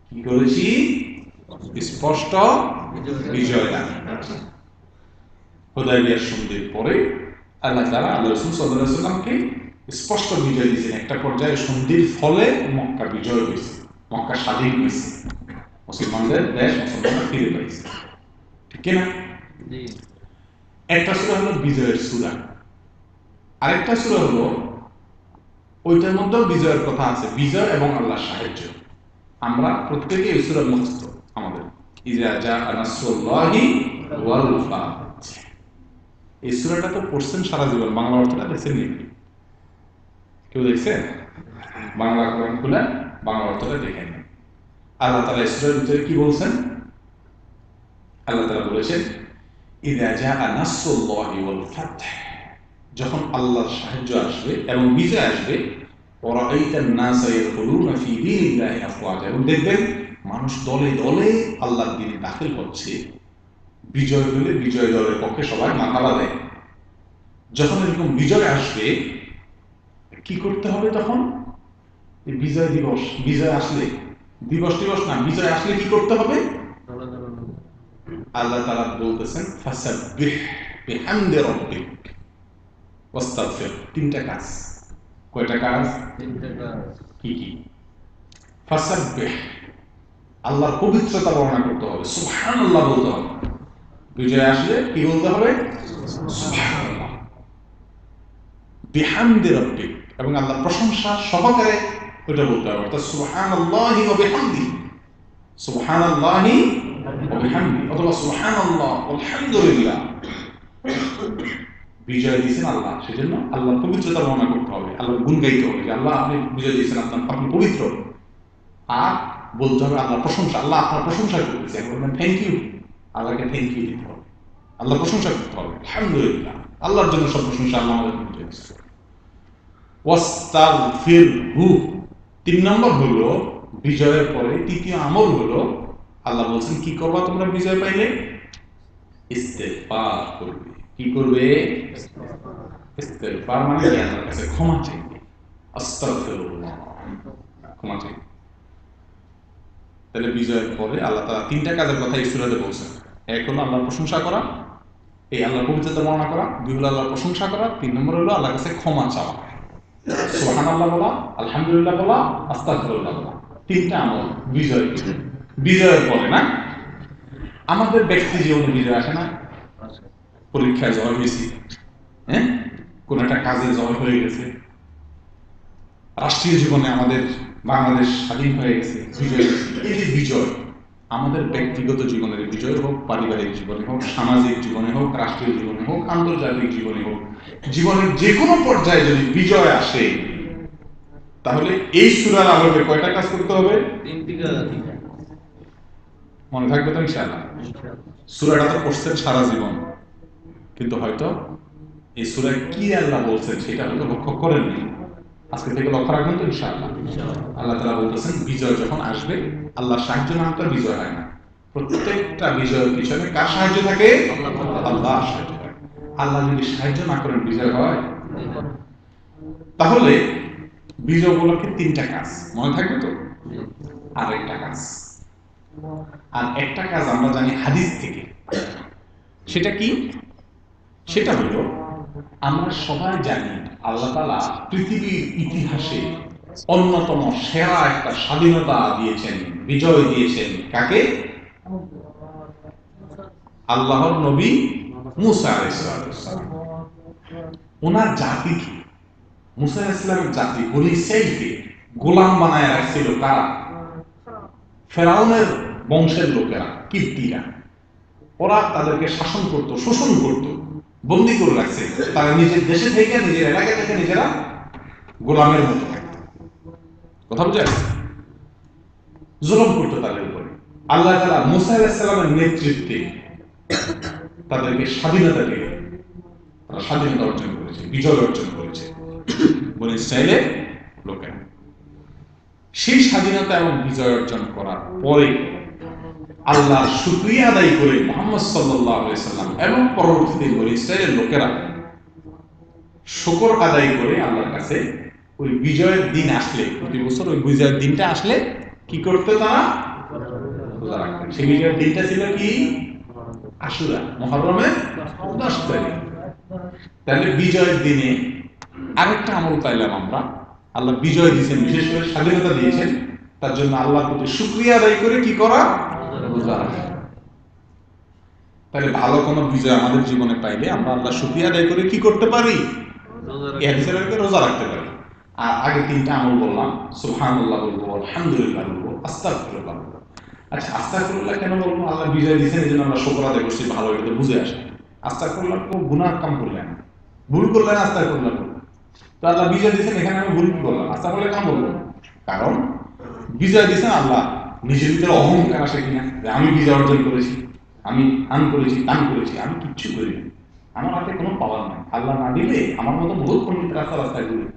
কি করেছি? স্পষ্ট বিজয় দান করেছি। হুদায়বিয়ার সন্ধির পরে আল্লাহ তাআলা আল্লাহ রাসূল সাল্লাল্লাহু আলাইহি ওয়াসাল্লামকে স্পষ্ট বিজয় দিয়েছেন। একটা পর্যায়ে সন্ধির ফলে মক্কা বিজয় হয়েছে, মক্কা স্বাধীন হয়েছে, মুসলমানদের দেশ মুসলমানরা ফিরে পেয়েছে, ঠিক না? একটা সূরা হলো বিজয়ের সূরা, আরেকটা সূরা হলো ওইটার মধ্যেও বিজয়ের কথা আছে, বিজয় এবং আল্লাহর সাহায্য। আমরা প্রত্যেকে এই সূরা মুখস্থ আমাদের, ইজা জাআ নাসরুল্লাহি ওয়াল ফাত। এই সূরাটা তো পড়ছেন সারা জীবন, বাংলা অর্থটা দেখছেন নাকি? কেউ দেখছেন? বাংলা কোরআন খুলে বাংলা অর্থটা দেখে নেন। আল্লাহ তাআলা এই সূরার ভিতরে কি বলছেন? আল্লাহ তাআলা বলেছেন, ইজা জাআ নাসরুল্লাহি ওয়াল ফাত, যখন আল্লাহর সাহায্য আসবে এবং বিজয় আসবে, ওয়ারাআইতান নাসা ইয়াদখুলুনা ফি দীনিল্লাহি আফওয়াজা, এবং দেখবেন মানুষ দলে দলে আল্লাহর দ্বীনে দাখিল হচ্ছে। বিজয় হলে বিজয় দলের পক্ষে সবাই মাথা দেয়। যখন এরকম বিজয় আসবে কি করতে হবে? তখন এই বিজয় দিবস, বিজয় আসলে, দিবস টিবস না, বিজয় আসলে কি করতে হবে? আল্লাহ তাআলা বলতেছেন, ফাসাব্বিহ বিহামদি রাব্বিক ওয়াস্তাগফির। তিনটা কাজ। কয়টা কাজ? কি কি? ফাসাব্বিহ, আল্লাহর পবিত্রতা বর্ণনা করতে হবে, সুবহানাল্লাহ বলতে হবে। বিজয় আসলে কি বলতে হবে? সুবহানাল্লাহ। বিহামদি রাব্বিক, এবং আল্লাহর প্রশংসা সহকারে ওটা বলতে হবে, অর্থাৎ সুবহানাল্লাহি ওয়া বিহামদিহি, সুবহানাল্লাহি ওয়া বিহামদিহি, অথবা সুবহানাল্লাহ আলহামদুলিল্লাহ। বিজয় দিয়েছেন আল্লাহ, সেজন্য আল্লাহর পবিত্রতা বর্ণনা করতে হবে, আল্লাহর গুণ গাইতে হবে যে আল্লাহ আপনি বিজয় দিয়েছেন, আপনি পবিত্র। আর বলতে হবে আল্লাহর প্রশংসা, আল্লাহ আপনার প্রশংসা করতেছেন, বলবেন থ্যাংক ইউ, আল্লাহকে থ্যাংক ইউ দিতে হবে, আল্লাহর প্রশংসা করতে হবে, আলহামদুলিল্লাহ, আল্লাহর জন্য সব প্রশংসা, আল্লাহ আমাদের বিজয় দিয়েছে। ওয়াস্তাগফিরহু, 3 নম্বর হলো বিজয়ের পরে তৃতীয় আমল হলো, আল্লাহ বলছেন কি করবা তোমরা বিজয় পাইলে? ইস্তেগফার করবে। কি করবে? ইস্তেগফার মানে আল্লাহর কাছে ক্ষমা চাইবে, আস্তাগফিরুল্লাহ, ক্ষমা চাইবে। তাহলে বিজয়ের পরে আল্লাহ তাআলা 3টা কাজের কথা এই সূরাতে বলছেন। এক হলো আল্লাহর প্রশংসা করা, এই আল্লাহর পবিত্রতা বর্ণনা করা। 2 হলো আল্লাহর প্রশংসা করা। 3 নম্বর হলো আল্লাহর কাছে ক্ষমা চাওয়া, সুবহানাল্লাহ বলা, আলহামদুলিল্লাহ বলা, আস্তাগফিরুল্লাহ বলা। 3টা আমল বিজয়। বিজয়ের পরে না আমাদের ব্যক্তি জীবনে বিজয় আসে না? পরীক্ষায় জয় হয়েছি, হ্যাঁ, কোন একটা কাজে জয় হয়ে গেছে, রাষ্ট্রীয় জীবনে আমাদের বাংলাদেশ স্বাধীন হয়ে গেছে, বিজয়। এই যে বিজয় আমাদের ব্যক্তিগত জীবনের বিজয় হোক, পারিবারিক জীবনে হোক, সামাজিক জীবনে হোক, রাষ্ট্রীয় জীবনে হোক, আন্তর্জাতিক জীবনে হোক, জীবনের যে কোনো পর্যায়ে যদি বিজয় আসে, তাহলে এই সূরার আলোকে কয়টা কাজ করতে হবে? 3টি কাজ। মনে থাকবে তো ইনশাআল্লাহ? সূরাটা তো পড়ছেন সারা জীবন, কিন্তু হয়তো এই সূরায় কি আল্লাহ বলছেন সেটা হয়তো লক্ষ্য করেননি। আজকে থেকে লক্ষ্য রাখবেন তো ইনশাআল্লাহ। আল্লাহ তাআলা বলতেছেন বিজয় যখন আসবে, আল্লাহর সাহায্য না হলে বিজয় হয় না। প্রত্যেকটা বিজয়ের পিছনে কার সাহায্য থাকে? আল্লাহর সাহায্য থাকে। আল্লাহ যদি সাহায্য না করেন বিজয় হয়? তাহলে বিজয় উপলক্ষে 3টা কাজ মনে থাকবে তো। আর একটা কাজ, আর একটা কাজ আমরা জানি হাদিস থেকে। সেটা কি? সেটা হলো আমরা সবাই জানি আল্লাহ তাআলা পৃথিবীর ইতিহাসে অন্যতম সেরা একটা স্বাধীনতা দিয়েছেন, বিজয় দিয়েছেন। কাকে? আল্লাহর নবী মুসা আলাইহিস সালাম। ওনার জাতি কি? মুসা আলাইহিস সালামের জাতি বনি ইসরাঈলকে গোলাম বানায় রাখছিল কারা? ফেরাউনের বংশের লোকেরা, কিপ্তিরা। ওরা তাদেরকে শাসন করত, শোষণ করত, বন্দী করে রাখছে। তারা নিজের দেশে থেকে, নিজের এলাকা থেকে নিজেরা গোলামের মতো থাকত। কথা বুঝে? জুলুম করতো তাদের উপরে। আল্লাহ তাআলা মুসা আলাইহিস সালামের নেতৃত্বে তাদেরকে স্বাধীনতা দিয়ে তারা স্বাধীনতা অর্জন করেছে, বিজয় অর্জন করেছে বনি ইসরাঈলের লোকেরা। সেই স্বাধীনতা এবং বিজয় অর্জন করার পরে আল্লাহর শুকরিয়া আদায় করে মুহাম্মদ সাল্লাল্লাহু আলাইহি সাল্লাম এবং পরবর্তীতে বনি ইসরাঈলের লোকেরা শুকর আদায় করে আল্লাহর কাছে ওই বিজয়ের দিন আসলে, প্রতি বছর ওই বিজয়ের দিনটা আসলে কি করতে? তারা রোজা রাখতেন। সেই বিজয়ের দিনটা ছিল কি? আশুরা, মুহররমের 10 তারিখ। তাহলে বিজয়ের দিনে আরেকটা আমল পাইলাম আমরা। আল্লাহ বিজয় দিয়েছেন, বিশেষ করে স্বাধীনতা দিয়েছেন, তার জন্য আল্লাহর প্রতি শুকরিয়া আদায় করে কি করা? রোজা রাখা। তাহলে ভালো কোনো বিজয় আমাদের জীবনে পাইলে আমরা আল্লাহ শুকরিয়া আদায় করে কি করতে পারি? রোজা রাখতে পারি। আর আগে 3টা আমল বললাম, সুবহানাল্লাহ বলবো, আলহামদুলিল্লাহ বলবো, আস্তাগফিরুল্লাহ বলবো। আচ্ছা, আস্তাগফিরুল্লাহ কেন বলবো? আল্লাহ বিজয় দিয়েছেন, এই জন্য আমরা শুকর আদায় করছি, ভালো এটা বুঝে আসে। আস্তাগফিরুল্লাহ কোনো গুনাহ কাম করলেন, ভুল করলেন, আস্তাগফিরুল্লাহ বলবো। তো আল্লাহ বিজয় দিয়েছেন, এখানে আমি ভুল কি করলাম? আস্তাগফিরুল্লাহ কেন বলবো? কারণ বিজয় দিয়েছেন আল্লাহ, নিজের ভিতরে অহংকার আসে কিনা যে আমি বিজয় অর্জন করেছি, আমি আন করেছি, তান করেছি, আমি কিচ্ছু করিনি, আমার হাতে কোনো পাওয়ার নাই, আল্লাহ না দিলে আমার মতো বহু পণ্ডিত রাস্তা রাস্তায় ঘুরে,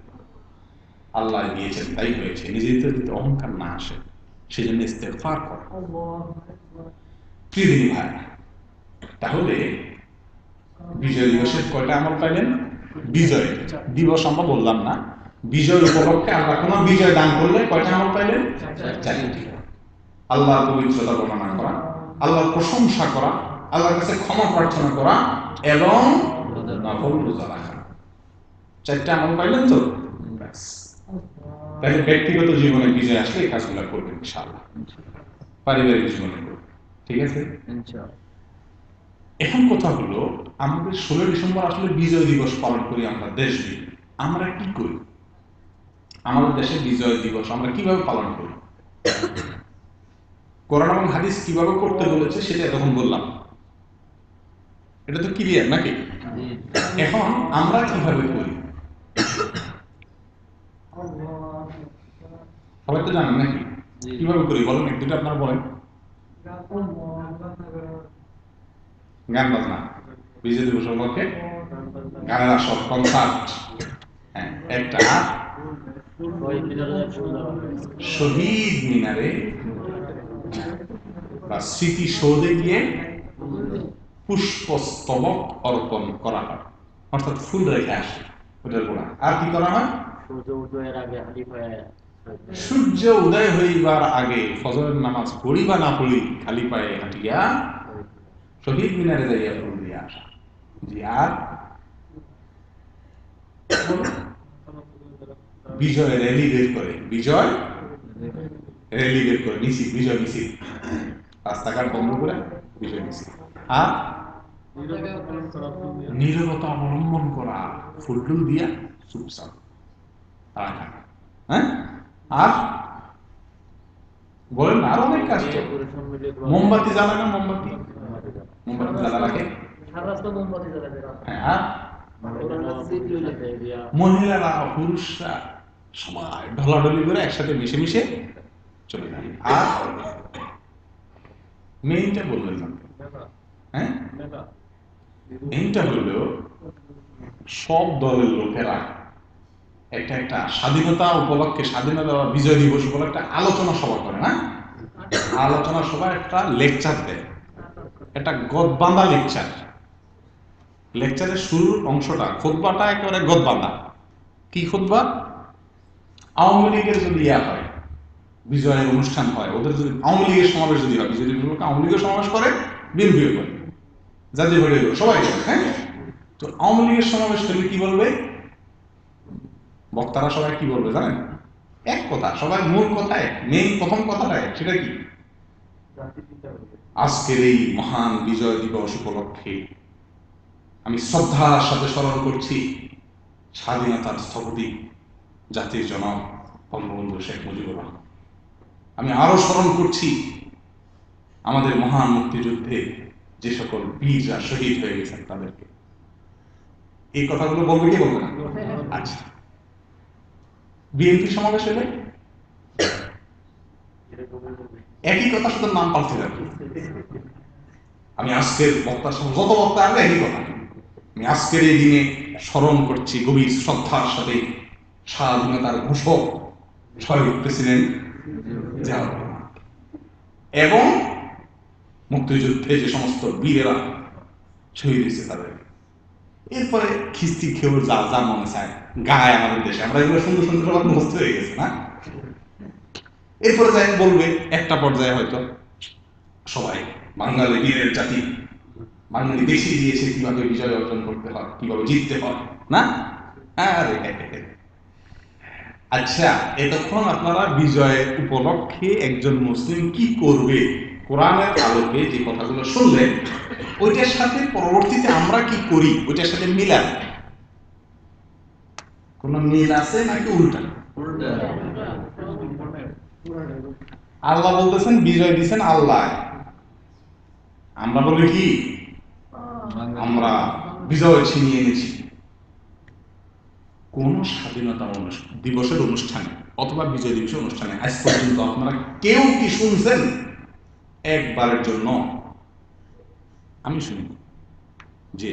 আল্লাহ দিয়েছেন তাই হয়েছে, নিজের ভিতরে অহংকার না আসে, সেই জন্য ইস্তেগফার করা। প্রিয় ভাই, তাহলে বিজয় দিবসের কয়টা আমল পাইলেন? বিজয় দিবস আমরা বললাম না, বিজয় উপলক্ষে আল্লাহ কোনো বিজয় দান করলে কয়টা আমল পাইলেন? 4টি। আল্লাহর পবিত্রতা বর্ণনা করা, আল্লাহর প্রশংসা করা, আল্লাহর কাছে ক্ষমা প্রার্থনা করা এবং নফল রোজা রাখা। 4টা আমল পাইলেন তো? তাহলে ব্যক্তিগত জীবনে বিজয় আসলে এই কাজগুলো করবেন ইনশাআল্লাহ, পারিবারিক জীবনে করবেন, ঠিক আছে? এখন কথা হলো, আমাদের 16 ডিসেম্বর আসলে বিজয় দিবস পালন করি আমরা দেশব্যাপী, আমরা কি করি? আমাদের দেশে বিজয় দিবস আমরা কিভাবে পালন করি? কোরআন এবং হাদিস কিভাবে করতে বলেছে সেটা তখন বললাম, এটা তো ক্লিয়ার নাকি? এখন আমরা কিভাবে করি সবাই তো জানেন নাকি? কিভাবে করি বলেন, এক দুটো আপনারা বলেন। গান বাজনা, বিজয় দিবস উপলক্ষে গানের আসর, কনসার্ট, একটা শহীদ মিনারে বা স্মৃতি সৌধে গিয়ে পুষ্পস্তবক অর্পণ করা হয়, অর্থাৎ ফুল রেখে আসে ওটার গোড়া। আর কি করা হয়? সূর্য উদয় হইবার আগে ফজরের নামাজ পড়ি বা না পড়ি, খালি পায়ে হাঁটিয়া শহীদ মিনারে যাইয়া ফুল দিয়ে আসা। জি, আর বিজয় র্যালি বের করে, বিজয় র্যালি বের করে, মিছিল, বিজয় মিছিল, রাস্তাঘাট বন্ধ করে বিজয় মিছিল। আর নীরবতা অবলম্বন করা, ফুলটুল দিয়া চুপচাপ রাখা। হ্যাঁ, আর বলেন আর অনেক কাজ। মোমবাতি জ্বালানো, মোমবাতি জ্বালা রাখে। হ্যাঁ, মহিলারা পুরুষরা সবাই ঢলাঢলি করে একসাথে মিশে মিশে চলে যায়। আর মেইনটা বলবেন না, হ্যাঁ, মেইনটা হলো সব দলের লোকেরা একটা স্বাধীনতা উপলক্ষে, স্বাধীনতা বিজয় দিবস উপলক্ষে আলোচনা সভা করে না? আলোচনা সভা একটা লেকচার দেয়, একটা গদবাঁধা লেকচার। লেকচারের শুরুর অংশটা, খুতবাটা একেবারে গদবাঁধা। কি খুতবা? আওয়ামী লীগের যদি হয়, বিজয়ের অনুষ্ঠান হয়, ওদের যদি আওয়ামী লীগের সমাবেশ যদি হয়, বিজয় দিবস আওয়ামী লীগের সমাবেশ করে, বিএনপিও করে, জাতীয় পার্টি সবাই করে। হ্যাঁ, তো আওয়ামী লীগের সমাবেশ করলে কি বলবে বক্তারা? সবাই কি বলবে জানেন? এক কথা, সবাই মূল কথায়, মেইন প্রথম কথাটায়, সেটা কি? আজকের এই মহান বিজয় দিবস উপলক্ষে আমি শ্রদ্ধার সাথে স্মরণ করছি স্বাধীনতার স্থপতি জাতির জনক বঙ্গবন্ধু শেখ মুজিবুর রহমান। আমি আরো স্মরণ করছি আমাদের মহান মুক্তিযুদ্ধে যে সকল বীররা শহীদ হয়ে গেছেন তাদেরকে। এই কথাগুলো বলবে কি বলবে না? আচ্ছা, বিএনপি সমাবেশ হলে একই কথা, শুধু নাম পাল্টে যাবে। আমি আজকের বক্তার সঙ্গে, যত বক্তা আসবে একই কথা, আমি আজকের এই দিনে স্মরণ করছি গভীর শ্রদ্ধার সাথে স্বাধীনতার ঘোষক শহীদ প্রেসিডেন্ট জিয়াউর রহমান এবং মুক্তিযুদ্ধে যে সমস্ত বীরেরা শহীদ হয়েছে তাদের। এরপরে খিস্তি খেয়ে যা যা মনে চায় গায়ে আমাদের দেশে, আমরা এগুলো সুন্দর সুন্দর সবার মুখস্থ হয়ে গেছে না? এরপরে যাই বলবে একটা পর্যায়ে হয়তো সবাই বাঙালি বীরের জাতি, বাঙালি বেশি দিয়েছে, কিভাবে বিজয় অর্জন করতে হয়, কিভাবে জিততে হয় না? আচ্ছা, এতক্ষণ আপনারা বিজয়ের উপলক্ষে একজন মুসলিম কি করবে কোরআনের আলোকে যে কথাগুলো শুনলেন, ওইটার সাথে পরবর্তীতে আমরা কি করি ওইটার সাথে মিলান। কোন মিল আছে নাকি উল্টা? উল্টা। আল্লাহ বলতেছেন বিজয় দিচ্ছেন আল্লাহ, আমরা বলি কি আমরা বিজয় ছিনিয়ে এনেছি। কোন স্বাধীনতা দিবসের অনুষ্ঠানে অথবা বিজয় দিবসের অনুষ্ঠানে আজ পর্যন্ত আপনারা কেউ কি শুনছেন একবারের জন্য? আমি শুনি যে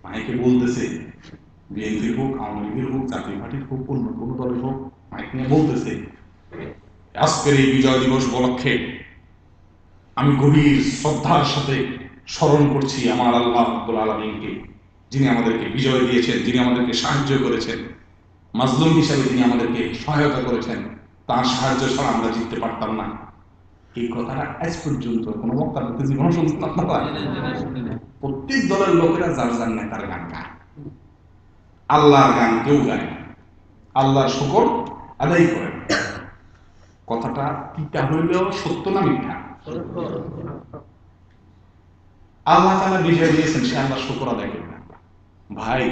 মাইকে বলতেছে, বিএনপির হোক, আওয়ামী লীগের হোক, জাতীয় পার্টির হোক, অন্য কোনো দলের হোক, মাইক নিয়ে বলতেছে আজকের এই বিজয় দিবস উপলক্ষে আমি গভীর শ্রদ্ধার সাথে স্মরণ করছি আমার আল্লাহ রাব্বুল আলামিনকে, যিনি আমাদেরকে বিজয় দিয়েছেন, যিনি আমাদেরকে সাহায্য করেছেন, মাজলুম হিসাবে যিনি আমাদেরকে সহায়তা করেছেন, তার সাহায্য ছাড়া আমরা জিততে পারতাম না। এই কথাটা আজ পর্যন্ত কোনো বক্তার মুখে জীবনে শুনছেন আপনারা? প্রত্যেক দলের লোকেরা যার যার নেতার গান গায়, আল্লাহর গান কেউ গায় না, আল্লাহর শুকর আদায় করে। কথাটা তিতা হইলেও সত্য না মিথ্যা? আল্লাহ তাআলা বিজয় দিয়েছেন, সে আল্লাহর শুকর আদায় করবে। ভাই,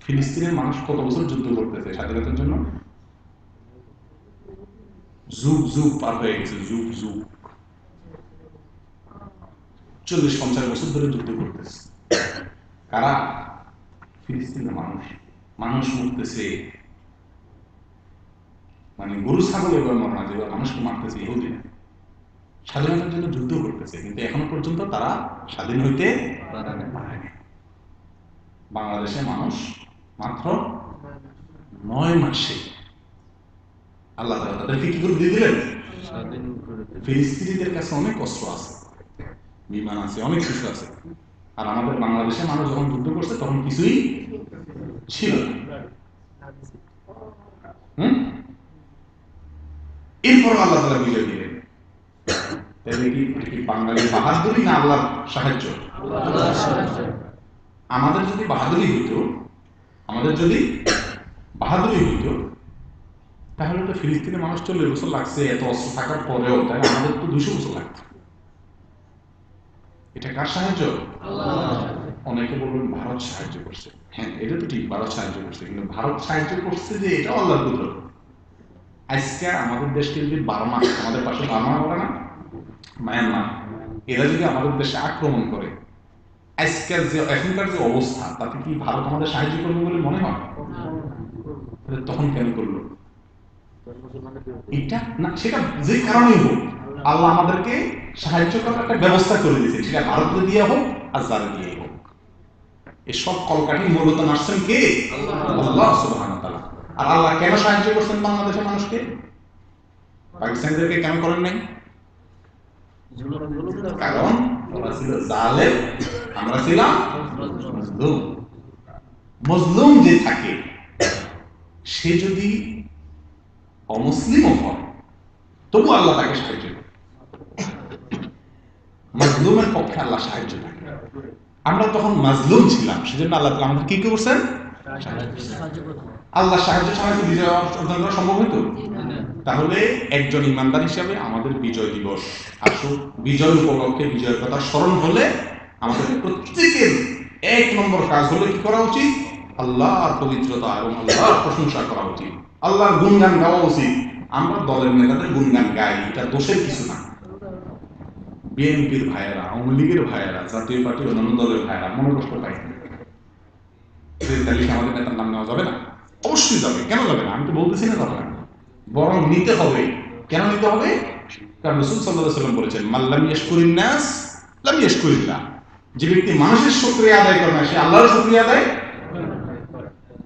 ফিলিস্তিনের মানুষ কত বছর যুদ্ধ করতেছে স্বাধীনতার জন্য? যুগ যুগ পার হয়ে গেছে, যুগ যুগ, 40-50 বছর ধরে যুদ্ধ করতেছে। কারা? ফিলিস্তিনের মানুষ। মানুষ মরতেছে, মানে গরু ছাগল এবার মরনা, যেভাবে মানুষকে মারতেছে ইহুদিরা। স্বাধীনতার জন্য যুদ্ধ করতেছে, কিন্তু এখনো পর্যন্ত তারা স্বাধীন হইতে পারেনি। বাংলাদেশে মানুষ মাত্র 9 মাসে আল্লাহ তাআলা তাদেরকে কি করে দিয়ে দিলেন? স্বাধীন করে দিলেন। ফিলিস্তিনিদের কাছে অনেক কষ্ট আছে, বিমান আছে, অনেক কিছু আছে। আর আমাদের বাংলাদেশে মানুষ যখন যুদ্ধ করছে তখন কিছুই ছিল না। এরপর আল্লাহ তাআলা বিজয় দিলেন। তাহলে কি বাঙালির বাহাদুরি না আল্লাহর সাহায্য? আমাদের যদি বাহাদুরি হইতো, তাহলে তো ফিলিস্তিনের মানুষ 40 বছর লাগছে এত অস্ত্র থাকার পরেও, তাই আমাদের তো 200 বছর লাগতো। এটা কার সাহায্য? অনেকে বলবেন ভারত সাহায্য করছে। হ্যাঁ, এটা তো ঠিক, ভারত সাহায্য করছে, কিন্তু ভারত সাহায্য করছে যে এটা আল্লাহর কুদরত। আজকে আমাদের দেশকে যদি বার্মা, আমাদের পাশে বার্মা বলে না, মায়ানমার, এরা যদি আমাদের দেশে আক্রমণ করে, আজকের যে এখনকার যে অবস্থা, তাতে কি ভারত আমাদের সাহায্য করবে বলে মনে হয়? তখন কেন করলো এটা? না, সেটা যে কারণেই হোক, আল্লাহ আমাদেরকে সাহায্য করার একটা ব্যবস্থা করে দিয়েছে, সেটা ভারতে দিয়ে হোক আর যারা দিয়ে হোক। এসব কলকাঠি মূলত নাচছেন কে? আল্লাহ সুবহানাহু ওয়া তাআলা। আর আল্লাহ কেন সাহায্য করছেন বাংলাদেশের মানুষকে? পাকিস্তানিদেরকে কেন করেন নাই? কারণ ওরা ছিল জালেম, আমরা ছিলাম মজলুম। মজলুম যে থাকে, সে যদি অমুসলিমও হয় তবু আল্লাহ তাকে সাহায্য করে। মাজলুমের পক্ষে আল্লাহ সাহায্য থাকে। আমরা তখন মাজলুম ছিলাম, সেজন্য আল্লাহ তাআলা আমাদের কি করছেন? আল্লাহ সাহায্য ছাড়া কি বিজয় অর্জন করা সম্ভব হতো? তাহলে একজন ইমানদার হিসাবে আমাদের বিজয় দিবস আসুক, বিজয় উপলক্ষে বিজয়ের কথা স্মরণ হলে আমাদের প্রত্যেকের 1 নম্বর কাজ হলো কি করা উচিত? আল্লাহর পবিত্রতা এবং আল্লাহর প্রশংসা করা উচিত, আল্লাহর গুণগান গাওয়া উচিত। আমরা দলের নেতাদের গুণগান গাই, এটা দোষের কিছু না। বিএনপির ভাইয়েরা, আওয়ামী লীগের ভাইয়েরা, জাতীয় পার্টি অন্যান্য দলের ভাইয়েরা মনে কষ্ট পায়, তাহলে আমাদের নেতার নাম নেওয়া যাবে না? অবশ্যই যাবে, কেন যাবে না? আমি তো বলতেছি না যাবে না, বরং নিতে হবে। কেন নিতে হবে? কারণ রাসূল সাল্লাল্লাহু আলাইহি ওয়াসাল্লাম বলেছেন, মাল্লাম ইয়াশকুরিন নাস লাম ইয়াশকুরিল্লাহ। যে ব্যক্তি মানুষের শুকরিয়া আদায় করে না, সে আল্লাহর শুকরিয়া আদায়।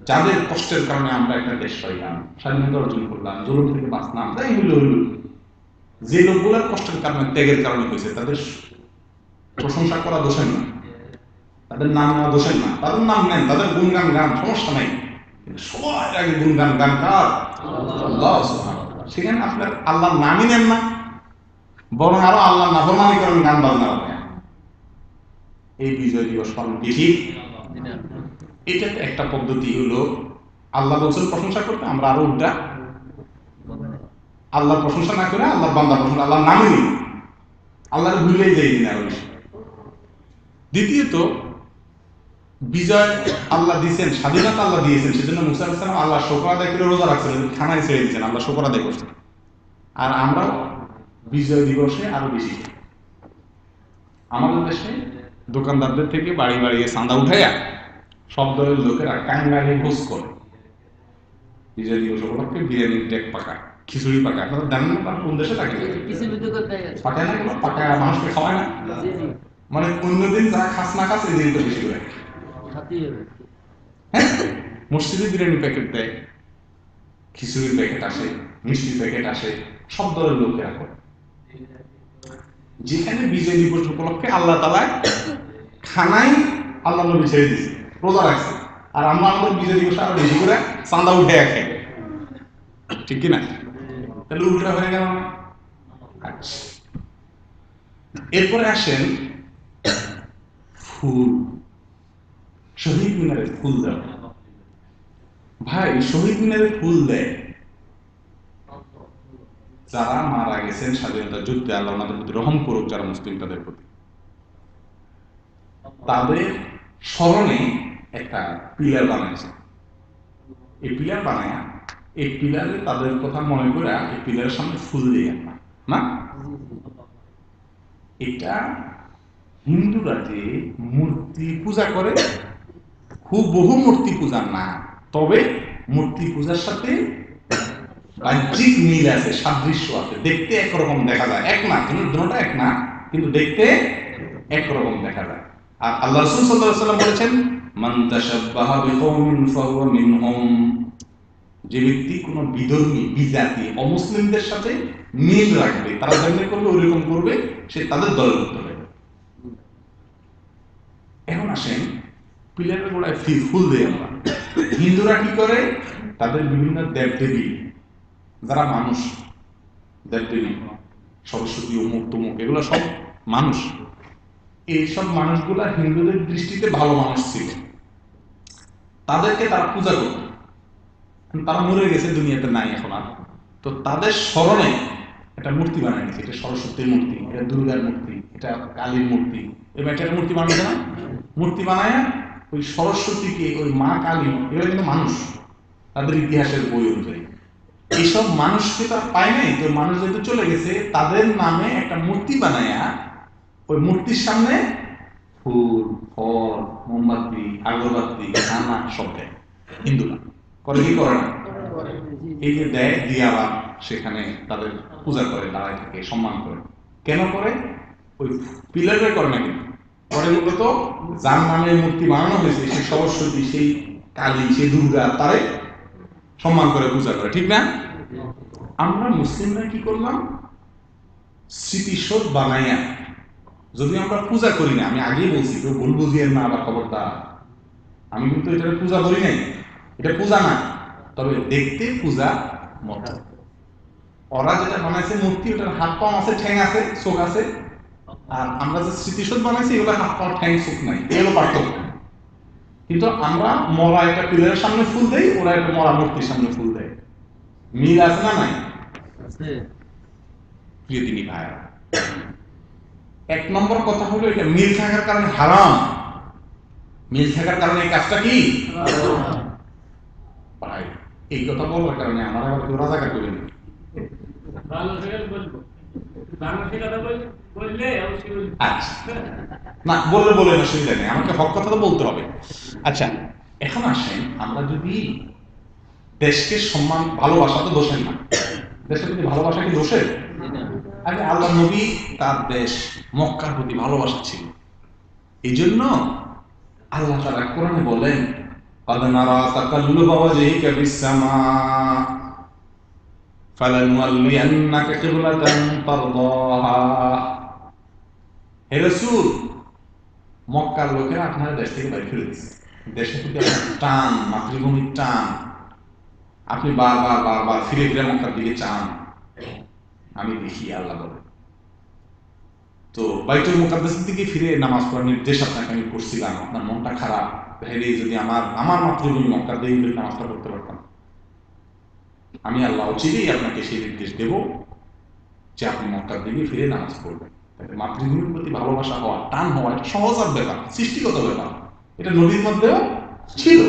যাদের কষ্টের কারণে আমরা একটা দেশ পাইলাম, স্বাধীনতা অর্জন করলাম, জুলুম থেকে বাঁচলাম, তাই হইল, যে লোকগুলোর কষ্টের কারণে, ত্যাগের কারণে হয়েছে, তাদের প্রশংসা করা দোষের না, তাদের নাম নেওয়া দোষের না। তাদের নাম নেন, তাদের গুণগান গান, সমস্যা নাই, কিন্তু সবার আগে গুণগান গান কার? আল্লাহ সুবহানাহু ওয়া তাআলা। সেখানে আপনার আল্লাহর নামই নেন না, বরং আরো আল্লাহর নাফরমানি করেন, গান বাজনা করেন। এই বিজয় দিবস পালন কি ঠিক? এটা একটা পদ্ধতি হলো, আল্লাহ বলছেন প্রশংসা করতে, আমরা আরো উল্টা আল্লাহর প্রশংসা না করে আল্লাহর বান্দা প্রশংসা, আল্লাহর নামই নেই, আল্লাহর ভুলেই যাই দিন আরো বেশি। দ্বিতীয়ত, বিজয় আল্লাহ দিয়েছেন, স্বাধীনতা আল্লাহ দিয়েছেন, সেজন্য মুসা আলাইহিস সালাম আল্লাহ শুকর আদায় করে রোজা রাখছেন, খানায় ছেড়ে দিয়েছেন, আল্লাহ শুকর আদায় করছেন। আর আমরা বিজয় দিবসে আরো বেশি খাই। আমাদের দেশে দোকানদারদের থেকে বাড়ি বাড়ি চাঁদা উঠাইয়া সব দলের লোকেরা কাঙ্গালি ভোজ করে। বিজয় দিবস উপলক্ষে বিরিয়ানির ডেক পাকায়, খিচুড়ি পাকায়। আপনারা জানেন না কোন দেশে থাকে? পাকায় না, কোনো পাকায় মানুষকে খাওয়ায় না। মানে অন্যদিন যারা খাস না খাস এই দিনটা বেশি করে। হ্যাঁ, মসজিদে বিরিয়ানি প্যাকেট দেয়, খিচুড়ির প্যাকেট আসে, মিষ্টির প্যাকেট আসে, সব দলের লোকেরা করে। যেখানে বিজয় দিবস উপলক্ষে আল্লাহ তাআলা খানাই আল্লাহ নবী ছেড়ে দিয়েছে, রোজা রাখছে, আর আমরা আমাদের বিজয় দিবস আরো বেশি করে চাঁদা উঠে খাই, ঠিক কিনা? তাহলে উল্টা হয়ে গেল না? আচ্ছা, এরপরে আসেন ফুল। শহীদ মিনারে ফুল দেওয়া। ভাই, শহীদ মিনারে ফুল দেয় যারা মারা গেছেন স্বাধীনতা যুদ্ধে, আল্লাহ ওনাদের প্রতি রহম করুক, যারা মুসলিম তাদের প্রতি, তাদের স্মরণে একটা পিলার বানাইছে। এই পিলার বানায়, এই পিলারে তাদের কথা মনে করে এই পিলারের সামনে ফুল দিয়ে না, এটা হিন্দুরা যে মূর্তি পূজা করে, খুব বহু মূর্তি পূজা না, তবে মূর্তি পূজার সাথে বাহ্যিক মিল আছে, সাদৃশ্য আছে, দেখতে একরকম দেখা যায়, এক না, কিন্তু দুটোটা এক না, কিন্তু দেখতে একরকম দেখা যায়। আর আল্লাহ রাসূল সাল্লাল্লাহু আলাইহি ওয়াসাল্লাম বলেছেন, মান তাশাব্বাহা বিকওমিন ফাহুয়া মিনহুম, যে ব্যক্তি কোন বিধর্মী, বিজাতি, অমুসলিমদের সাথে মিল রাখবে, তারা যেমন করবে ওইরকম করবে, সে তাদের দলভুক্ত হবে। এখন আসেন পিলারের গোড়ায় ফুল দেয় আমরা। হিন্দুরা কি করে? তাদের বিভিন্ন দেবদেবী, যারা মানুষ, দেবদেবী সরস্বতী, অমুক তমুক, এগুলো সব মানুষ। এইসব মানুষগুলা হিন্দুদের দৃষ্টিতে ভালো মানুষ ছিল, তাদেরকে তারা পূজা করত। তারা মরে গেছে, দুনিয়াতে নাই এখন আর। তো তাদের স্মরণে একটা মূর্তি বানায় নিয়েছে। এটা সরস্বতীর মূর্তি, এটা দুর্গার মূর্তি, এটা কালীর মূর্তি, এই একটা মূর্তি বানিয়েছে না? মূর্তি বানায় ওই সরস্বতীকে, ওই মা কালী, এগুলো কিন্তু মানুষ, তাদের ইতিহাসের বই অনুযায়ী। এইসব মানুষকে তো পায় নাই, তো মানুষ যেহেতু চলে গেছে, তাদের নামে একটা মূর্তি বানায়া ওই মূর্তির সামনে ফুল, ফল, মোমবাতি, আগরবাতি, খানা সব দেয়। হিন্দুরা করে কি করে না? এই যে দেয়, দিয়ে আবার সেখানে তাদের পূজা করে, দাঁড়ায় থাকে, সম্মান করে। কেন করে? ওই পিলারে করে না, কিন্তু করে মূলত যার নামে মূর্তি বানানো হয়েছে, সেই সরস্বতী, সেই কালী, সেই দুর্গা, তারে সম্মান করে পূজা করে, ঠিক না? আমরা মুসলিমরা কি করলাম? স্মৃতিসৌধ বানাইয়া, যদি আমরা পূজা করি না, আমি আগেই বলছি, কেউ ভুল বুঝিয়েন না আবার, খবরদার, আমি কিন্তু এটা পূজা করি নাই, এটা পূজা না, তবে দেখতে পূজা মতো। ওরা যেটা বানাইছে মূর্তি, ওটার হাত পা আছে, ঠ্যাং আছে, চোখ আছে, আর আমরা যে স্মৃতিসৌধ বানাইছি, এগুলো হাত পা, ঠ্যাং, চোখ নাই, এগুলো পার্থক্য। কিন্তু আমরা মরা একটা পিলারের সামনে ফুল দেই, ওরা একটা মরা মূর্তির সামনে ফুল দেয়। মিল আছে না নাই? প্রিয় দিনী ভাইরা, এক নম্বর কথা হলো, এটা মিল থাকার কারণে হারাম। মিল থাকার কারণে এই কাজটা কি ভাই? এই কথা বলার কারণে আমার আবার কেউ রাজাকার করে নি। আচ্ছা, না বললে বলে না, অসুবিধা নেই, আমাকে হক কথা তো বলতে হবে। আচ্ছা, এখন আসেন, আমরা যদি দেশকে সম্মান, ভালোবাসা তো দোষের না, দেশের প্রতি ভালোবাসা কি দোষের? আগে আল্লাহ নবী, তার দেশ মক্কার প্রতি ভালোবাসা ছিল, এই জন্য আল্লাহ তাআলা কোরআনে বলেন, قد نرى تقلب وجهك في السماء فلنولينك قبلة ترضاها। হে রাসূল, মক্কার লোকেরা আপনার দেশ থেকে বাইরে ফেলে দিয়েছে, দেশের প্রতি আপনার টান, মাতৃভূমির টান, আপনি বারবার বারবার ফিরে ফিরে মক্কার দিকে চান, আমি দেখি, আল্লাহ বলে। তো বাইতুল মুকাদ্দাসের দিকে ফিরে নামাজ পড়ার নির্দেশ আপনাকে আমি করছিলাম, আপনার মনটা খারাপ, ভাইরে যদি আমার মাতৃভূমি মক্কার দিকে ফিরে নামাজটা করতে পারতাম, আমি আল্লাহ চিরেই আপনাকে সেই নির্দেশ দেব যে আপনি মক্কার দিকে ফিরে নামাজ পড়বেন। মাতৃভূমির প্রতি ভালোবাসা হওয়া, টান হওয়া, এটা সহজাত ব্যাপার, সৃষ্টিগত ব্যাপার, এটা নবীর মধ্যেও ছিল।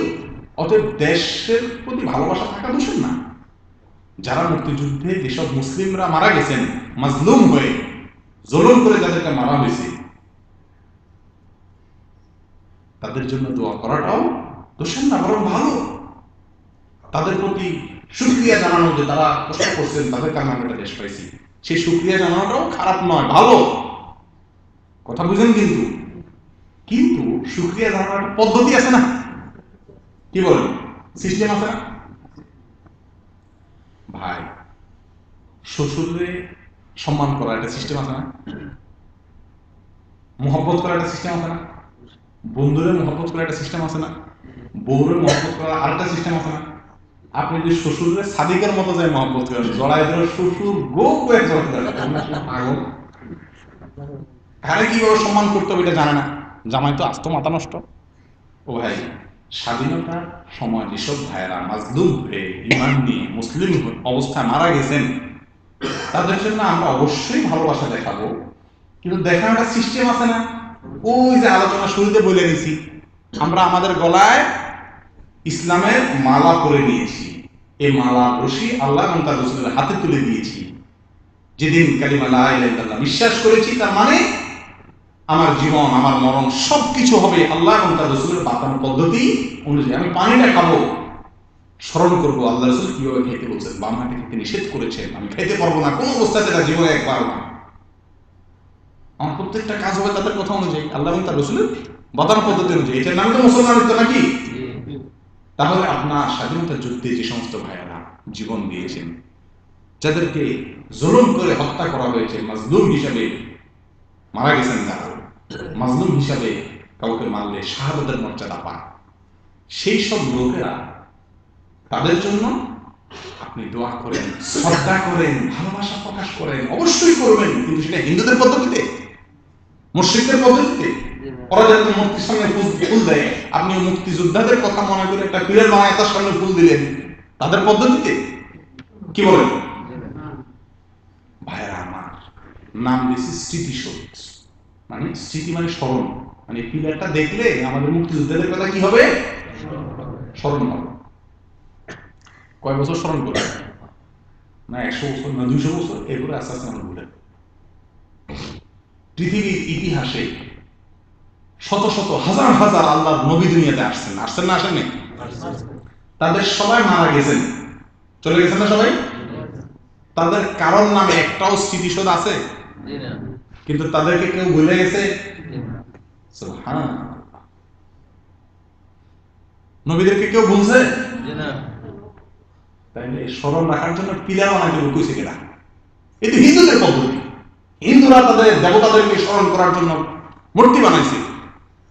অতএব দেশের প্রতি ভালোবাসা থাকা দোষের না। যারা মুক্তিযুদ্ধে যেসব মুসলিমরা মারা গেছেন মাজলুম হয়ে, জুলুম করে যাদেরকে মারা হয়েছে, তাদের জন্য দোয়া করাটাও দোষের না, বরং ভালো। তাদের প্রতি শুকরিয়া জানানো যে তারা কষ্ট করছেন, তাদের কারণে আমরা একটা দেশ পাইছি, সেই শুকরিয়া জানানোটাও খারাপ নয়, ভালো কথা বুঝেন। কিন্তু কিন্তু শুকরিয়া জানানোর একটা পদ্ধতি আছে না, কি বলেন, সিস্টেম আছে না ভাই। শ্বশুরে সম্মান করার একটা সিস্টেম আছে না, মহব্বত করার একটা সিস্টেম আছে না, বন্ধুরে মহব্বত করার একটা সিস্টেম আছে না, বউরে মহব্বত করার আরেকটা সিস্টেম আছে না। আপনি যদি শ্বশুরের সাদিকের মতো যায় মহব্বত করেন, জড়াই ধরে শ্বশুর গো করে পাগল, কারে কিভাবে সম্মান করতে হবে এটা জানে না, জামাই তো আস্ত মাথা নষ্ট। ও ভাই, স্বাধীনতার সময় যেসব ভাইয়েরা মাজলুম হয়ে ইমান নিয়ে মুসলিম অবস্থায় মারা গেছেন, তাদের জন্য আমরা অবশ্যই ভালোবাসা দেখাবো, কিন্তু দেখানোর সিস্টেম আছে না। ওই যে আলোচনা শুরুতে বলে নিছি, আমরা আমাদের গলায় ইসলামের মালা পরে নিয়েছি, এই মালা রশি আল্লাহ এবং তার রাসূলের হাতে তুলে দিয়েছি। যেদিন কালিমা লা ইলাহা ইল্লাল্লাহ বিশ্বাস করেছি, তার মানে আমার জীবন, আমার মরণ সবকিছু হবে আল্লাহ এবং তার রাসূলের বাতানো পদ্ধতি অনুযায়ী। আমি পানিটা খাবো, স্মরণ করবো আল্লাহ রাসূল কিভাবে খেতে বলছেন, বাম হাতে খেতে নিষেধ করেছেন, আমি খাইতে পারবো না কোনো অবস্থাতে, না জীবনে একবার না। আমার প্রত্যেকটা কাজ হবে তাদের কথা অনুযায়ী, আল্লাহ এবং তার রাসূলের বাতানো পদ্ধতি অনুযায়ী। এটার নাম তো মুসলমানিত্ব নাকি? তাহলে আপনার স্বাধীনতা যুদ্ধে যে সমস্ত ভাইয়েরা জীবন দিয়েছেন, যাদেরকে জুলুম করে হত্যা করা হয়েছে, মাজলুম হিসাবে মারা গেছেন, যারা মাজলুম হিসাবে কাউকে মারলে শাহাদাতের মর্যাদা পায়, সেই সব লোকেরা, তাদের জন্য আপনি দোয়া করেন, শ্রদ্ধা করেন, ভালোবাসা প্রকাশ করেন, অবশ্যই করবেন, কিন্তু সেটা হিন্দুদের পদ্ধতিতে, মুশরিকদের পদ্ধতিতে। ওরা যাতে মূর্তির সামনে ফুল দেয়, আপনি মুক্তিযোদ্ধাদের কথা মনে করে একটা পিলার বানায় তার সামনে ফুল দিলেন, তাদের পদ্ধতিতে, কি বলেন ভাইরা আমার? নাম দিয়েছি স্মৃতিশোধ, মানে স্মৃতি মানে স্মরণ, মানে পিলারটা দেখলে আমাদের মুক্তিযোদ্ধাদের কথা কি হবে, স্মরণ হবে। কয় বছর স্মরণ করবে না, 100 বছর না 200 বছর, এরপরে আস্তে আস্তে আমরা ভুলে। পৃথিবীর ইতিহাসে শত শত হাজার হাজার আল্লাহর নবী দুনিয়াতে আসছেন, আসছেন না আসেননি? তাদের সবাই মারা গেছেন, চলে গেছেন না সবাই? তাদের কারোর নামে একটাও স্মৃতিশোধ আছে? কিন্তু তাদেরকে কেউ ভুলে গেছে? সুবহানাল্লাহ। নবীদেরকে কেউ ভুলছে? তাইলে স্মরণ রাখার জন্য পিলার বানাইতে কইছে কেনা? এটা হিন্দুদের পদ্ধতি। হিন্দুরা তাদের দেবতাদেরকে স্মরণ করার জন্য মূর্তি বানাইছে।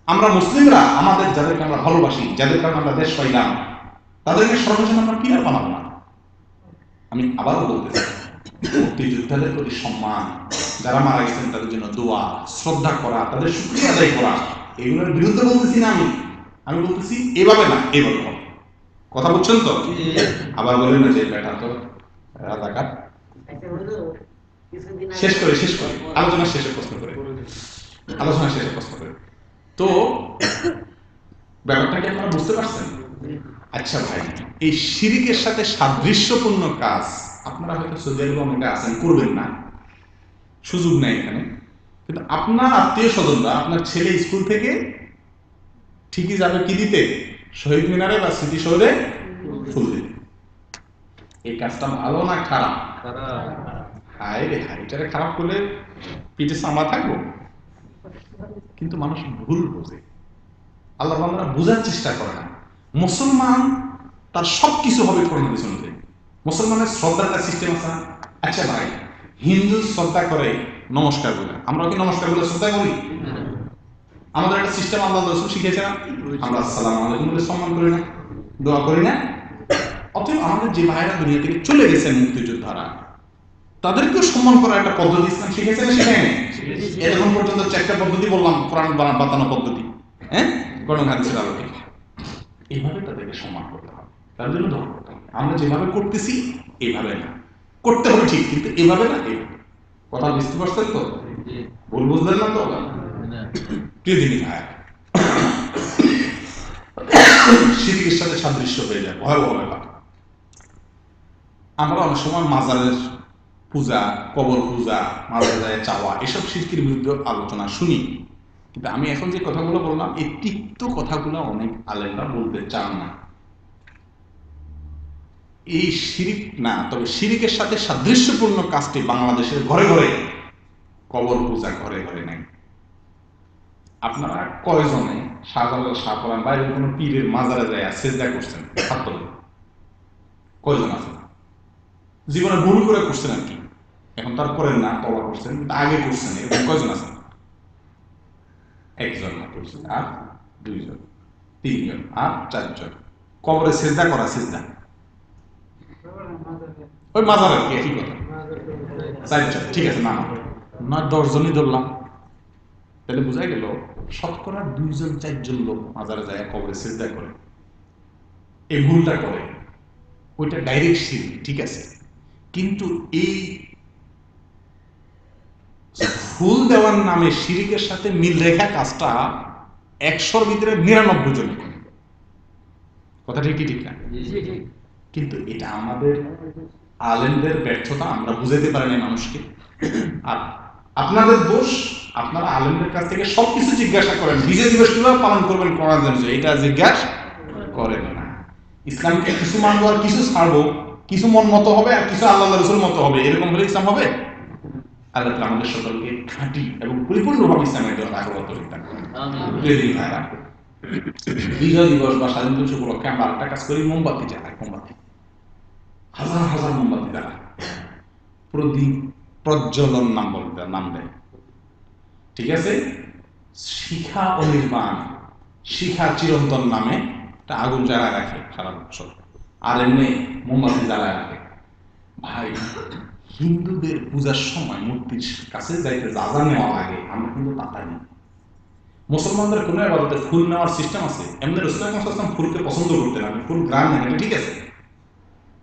আমরা মুসলিমরা আমাদের যাদেরকে আমরা ভালোবাসি, যাদের কারণে আমরা দেশ পাইলাম, তাদেরকে স্মরণের জন্য আমরা পিলার বানাবো না। আমি আবারও বলতেছি, মুক্তিযোদ্ধাদের প্রতি সম্মান, যারা মারা গেছেন তাদের জন্য দোয়া, শ্রদ্ধা করা, তাদের শুকরিয়া আদায় করা, এগুলোর বিরুদ্ধে বলতেছি না। আমি বলতেছি এভাবে না, এভাবে হবে। কথা বলছেন তো? আবার বলেন না যে বেটা তো রাজাকার। শেষ করে আলোচনা শেষে প্রশ্ন করে তো ব্যাপারটাকে আপনারা বুঝতে পারছেন? আচ্ছা ভাই, এই শিরিকের সাথে সাদৃশ্যপূর্ণ কাজ আপনারা হয়তো সৌদি আরবে অনেকে আছেন, করবেন না, সুযোগ নেই এখানে, কিন্তু আপনার আত্মীয় স্বজনরা, আপনার ছেলে স্কুল থেকে ঠিকই যাবে কি দিতে, শহীদ মিনারে বা স্মৃতিসৌধে ফুল দিতে। এই কাজটা ভালো না খারাপ? হায় রে হায়, এটারে খারাপ করলে পিঠে সামা থাকবো। কিন্তু মানুষ ভুল বোঝে, আল্লাহ বান্দারা বোঝার চেষ্টা করে না। মুসলমান তার সবকিছু হবে কোরআন হাদিস অনুযায়ী। মুসলমানের শ্রদ্ধার একটা সিস্টেম আছে। আচ্ছা ভাই, হিন্দু শ্রদ্ধা করে নমস্কার বলে, আমরা কি নমস্কার বলে শ্রদ্ধা করি? আমাদের একটা সিস্টেম আল্লাহ রাসূল শিখিয়েছে না, আমরা আসসালামু আলাইকুম বলে সম্মান করি না, দোয়া করি না। অতএব আমাদের যে ভাইয়েরা দুনিয়া থেকে চলে গেছেন মুক্তিযোদ্ধারা, তাদেরকেও সম্মান করার একটা পদ্ধতি ইসলাম শিখেছে না, শিখায়নি? এখন পর্যন্ত 4টা পদ্ধতি বললাম, কোরআন বাতানো পদ্ধতি, হ্যাঁ, কোরআন হাদিসের আলোকে। এইভাবে তাদেরকে সম্মান করতে হবে, তার জন্য দোয়া করতে হবে। আমরা যেভাবে করতেছি এইভাবে না, করতে হবে ঠিক, কিন্তু এভাবে না, এইভাবে। কথা বুঝতে পারছেন তো? ভুল বুঝলেন না তো? প্রিয় দিনী ভাই, শিরকের সাথে সাদৃশ্য হয়ে যায়, ভয়াবহ ব্যাপার। আমরা অনেক সময় মাজারের পূজা, কবর পূজা, মাজারে যায় চাওয়া, এসব শিরকের বিরুদ্ধে আলোচনা শুনি। কিন্তু আমি এখন যে কথাগুলো বললাম, এই তিক্ত কথাগুলো অনেক আলেমরা বলতে চান না। এই শিরিক না, তবে শিরিকের সাথে সাদৃশ্যপূর্ণ কাজটি বাংলাদেশের ঘরে ঘরে, কবর পূজা ঘরে ঘরে নাই। আপনারা কয়জনে শাহজালাল, শাহপরান বা এরকম কোনো পীরের মাজারে যায় সেজদা করছেন? হাত তোলেন। কয়জন আছে? জীবনে ভুল করে করছেন আর কি, এখন তার করেন না, তওবা করছেন, আগে করছেন, এরকম কয়জন আছে? একজন না করছেন, আর দুইজন, তিনজন, আর চারজন। কবরে সেজদা করা, সেজদা ওই মাজার আর কি, একই কথা। চারজন, ঠিক আছে, না না 10 জনই ধরলাম, তাহলে বোঝা গেল শতকরা 2-4 লোক মাজারে যায়, কবরে সেজদা করে, এই ভুলটা করে, ওইটা ডাইরেক্ট শিরক, ঠিক আছে। কিন্তু এই ফুল দেওয়ার নামে শিরিকের সাথে মিল রেখা কাজটা 100-র ভিতরে 99 জন করে। কথা ঠিক কি ঠিক না? কিন্তু এটা আমাদের আলেমদের ব্যর্থতা, আমরা বুঝাইতে পারিনি মানুষকে। আর আপনাদের দোষ, আপনারা আলেমদের কাছ থেকে সবকিছু জিজ্ঞাসা করেন, বিজয় দিবস কিভাবে পালন করবেন, কোরআন অনুযায়ী, এটা জিজ্ঞাসা করেন না। ইসলামকে কিছু মানবো আর কিছু ছাড়বো, কিছু মন মতো হবে আর কিছু আল্লাহ রাসূল মতো হবে, এরকম হলে ইসলাম হবে? আল্লাহ তাআলা আমাদের সকলকে খাঁটি এবং পরিপূর্ণভাবে ইসলামের জন্য আগ্রহ তৈরি থাকবে। বিজয় দিবস বা স্বাধীনতা দিবস উপলক্ষে আমরা একটা কাজ করি, মোমবাতি জ্বালাই, মোমবাতি, হাজার হাজার মোমবাতি জ্বালাই, প্রদীপ প্রজ্বলন নাম দেয়, ঠিক আছে। শিখা অনির্বাণ, শিখা চিরন্তন নামে একটা আগুন জ্বালায় রাখে সারা বছর, আর এমনি মোমবাতি জ্বালায় রাখে। ভাই, হিন্দুদের পূজার সময় মূর্তির কাছে যাইতে যা যা নেওয়া লাগে আমরা কিন্তু তা পাই না। মুসলমানদের কোনো ইবাদতে ফুল নেওয়ার সিস্টেম আছে, এমনি রাসূল সাল্লাল্লাহু আলাইহি ওয়াসাল্লাম ফুলকে পছন্দ করতেন, আপনি ফুল গ্রাম নেন, এটা ঠিক আছে।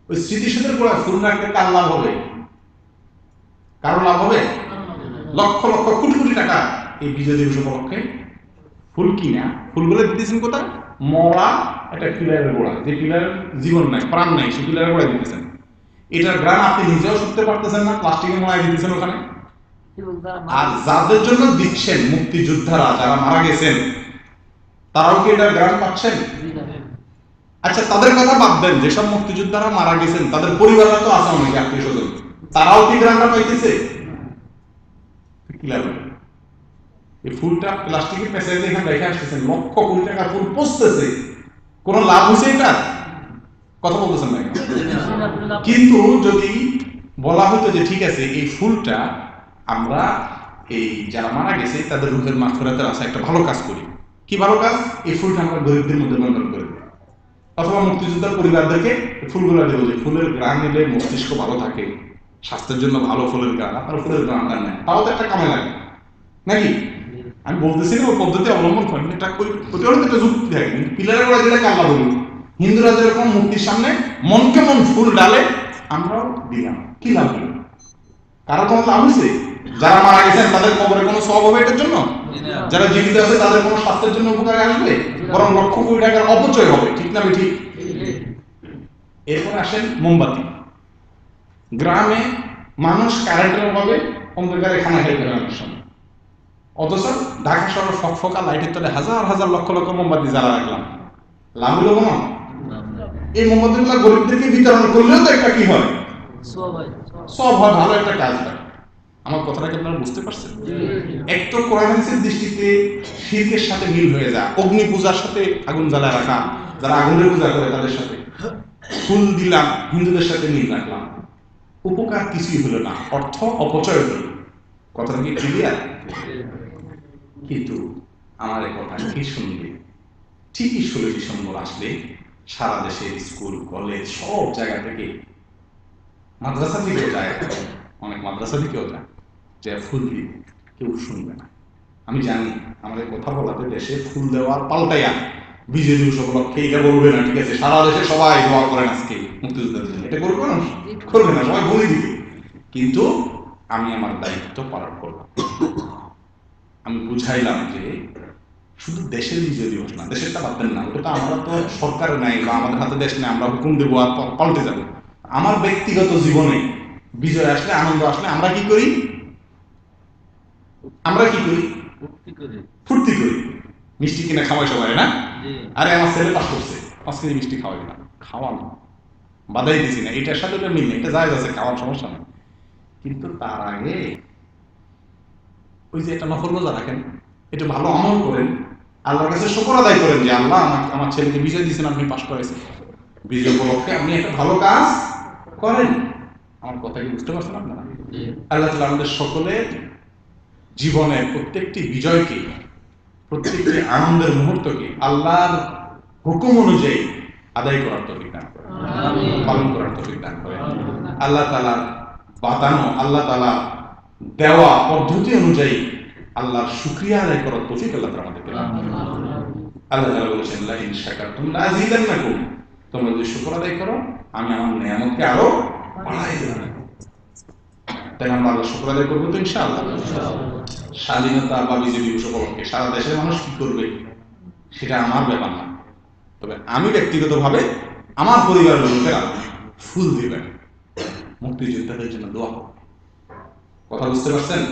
ওই স্মৃতিসৌধের গোড়ায় ফুল রাখলে কার লাভ হবে? কারো লাভ হবে? লক্ষ লক্ষ কোটি কোটি টাকা এই বিজয় দিবস উপলক্ষে ফুল কিনা, ফুলগুলো দিতেছেন কোথায়? মরা একটা পিলারের গোড়া, যে পিলারের জীবন নাই, প্রাণ নাই, সেই পিলারের গোড়ায় দিতেছেন। এটার গ্রাম আপনি নিজেও শুনতে পারতেছেন না, প্লাস্টিকের মোড়ায় দিতেছেন ওখানে। আর যাদের জন্য দিচ্ছেন, মুক্তিযোদ্ধারা যারা মারা গেছেন, তারাও কি এটার গ্রাম পাচ্ছেন? আচ্ছা, তাদের কথা বাদ দেন, যেসব মুক্তিযোদ্ধারা মারা গেছেন তাদের পরিবাররা তো আছে, অনেকে আত্মীয় স্বজন, তারাও কি গ্রামটা পাইতেছে? কি লাভ? এই ফুলটা প্লাস্টিকের প্যাসেজে এখানে রেখে আসতেছেন, লক্ষ কোটি টাকা ফুল পচতেছে, কোন লাভ হয়েছে এটা? কথা বলতেছেন না। কিন্তু যদি বলা হতো যে ঠিক আছে, এই ফুলটা আমরা এই যারা মারা গেছে তাদের রূহের মাগফিরাতের আশা একটা ভালো কাজ করি, কি ভালো কাজ? এই ফুলটা আমরা গরিবদের মধ্যে বন্টন করে দিই, অথবা মুক্তিযোদ্ধার পরিবারদেরকে ফুলগুলো দেবো, যে ফুলের গ্রান নিলে মস্তিষ্ক ভালো থাকে, স্বাস্থ্যের জন্য ভালো ফুলের গ্রান, আপনারা ফুলের গ্রান নেন, তাও তো একটা কামে লাগে নাকি? আমি বলতেছি না ওই পদ্ধতি অবলম্বন করেন, এটা একটা যুক্তি থাকে, কিন্তু পিলারের গোড়া দিলে কাল্লা বলি, হিন্দুরা যেরকম মূর্তির সামনে মনকে মন ফুল ডালে, আমরাও দিলাম, কি লাভ হলো? কারো কোনো লাভ হয়েছে? যারা মারা গেছেন তাদের কবরে কোনো সওয়াব হবে এটার জন্য? যারা জীবিত আছে তাদের কোনো স্বাস্থ্যের জন্য উপকারে আসবে? বরং লক্ষ কোটি টাকার অপচয় হবে, ঠিক না? ঠিক। এরপর আসেন মোমবাতি। গ্রামে মানুষ কারেন্টের অভাবে অন্ধকারে খানা খেয়ে ফেলে অনেক সময়, অথচ ঢাকা শহর ফকফকা লাইটের তলে হাজার হাজার লক্ষ লক্ষ মোমবাতি জ্বালা রাখলাম, লাভ হলো কোনো? এই মোমবাতিগুলো গরিবদেরকে বিতরণ করলেও তো একটা কি হয়? সব হয়, ভালো একটা কাজ হয়। আমার কথাটাকে আপনারা বুঝতে পারছেন? এক তো কোরআন হাদিসের দৃষ্টিতে শিরকের সাথে মিল হয়ে যায়, অগ্নি পূজার সাথে আগুন জ্বালা রাখা, যারা আগুনের পূজা করে তাদের সাথে ফুল দিলাম, হিন্দুদের সাথে মিল রাখলাম, উপকার কিছুই হলো না, অর্থ অপচয় হলো। কথাটা কি ক্লিয়ার? কিন্তু আমার এই কথা কি শুনবে? ঠিকই 16 ডিসেম্বর আসলে সারা দেশের স্কুল কলেজ সব জায়গা থেকে, মাদ্রাসা থেকেও যায়, অনেক মাদ্রাসা থেকেও যায়, যে ফুল দিবে, কেউ শুনবে না। আমি জানি আমাদের কথা বলাতে দেশে ফুল দেওয়ার পাল্টাইয়া বিজয় দিবস উপলক্ষে এটা বলবে না, ঠিক আছে, সারা দেশে সবাই দোয়া করেন আজকে মুক্তিযোদ্ধাদের জন্য, এটা করবে না, করবে না, সবাই বলে দিবে। কিন্তু আমি আমার দায়িত্ব পালন করলাম, আমি বুঝাইলাম যে শুধু দেশের বিজয় দিবস না, দেশেরটা বাদ দেন না, ওটা তো আমরা তো সরকার নাই বা আমাদের হাতে দেশ নেই আমরা হুকুম দেবো আর পাল্টে যাবো। আমার ব্যক্তিগত জীবনে বিজয় আসলে, আনন্দ আসলে আমরা কি করি? আমরা কি করি? মুক্তি করে। ফুর্তি করি, মিষ্টি কিনে খাওয়াই সবাই না? জি। আরে আমার ছেলে পাস করছে, 5 কেজি মিষ্টি খাওয়াই না, খাওয়ানো বাধাই দিছি না, এটার সাথে ওটা মিল নেই, এটা জায়েজ আছে, খাওয়ার সমস্যা নেই। কিন্তু তার আগে ওই যে একটা নফল রোজা রাখেন, একটু ভালো আমল করেন, আল্লাহর কাছে শুকর আদায় করেন যে আল্লাহ আমার ছেলেকে বিজয় দিয়েছেন, আপনি পাস করাইছেন, বিজয় উপলক্ষে আপনি একটা ভালো কাজ করেন। আমার কথা কি বুঝতে পারছেন আপনারা? জি। আল্লাহ তাআলা আমাদের সকলের জীবনের প্রত্যেকটি বিজয়কে, প্রত্যেকটি আনন্দের মুহূর্তকে আল্লাহর হুকুম অনুযায়ী আদায় করার তৌফিক দান করেন, পালন করার তৌফিক দান করেন। আল্লাহ তাআলার বাতানো, আল্লাহ তাআলা দেওয়া পদ্ধতি অনুযায়ী আল্লাহর শুকরিয়া আদায় করার তৌফিক আল্লাহ তাআলা আমাদেরকে দান করেন। আল্লাহ তাআলা বলেছেন লা ইন শাকারতুম লা আযীদান্নাকুম, তোমরা যদি শুকর আদায় করো আমি আমার নিয়ামতকে আরো বাড়াই দেব। তাই আমরা আল্লাহ শুকর আদায় করবো তো ইনশাআল্লাহ। স্বাধীনতা বা বিজয় দিবস উপলক্ষে সারা দেশের মানুষ কি করবে সেটা আমার ব্যাপার না, তবে আমি ব্যক্তিগতভাবে আমার পরিবারের লোকেরা ফুল দিবেন, মুক্তিযোদ্ধাদের জন্য দোয়া করবেন। কথা বুঝতে পারছেন?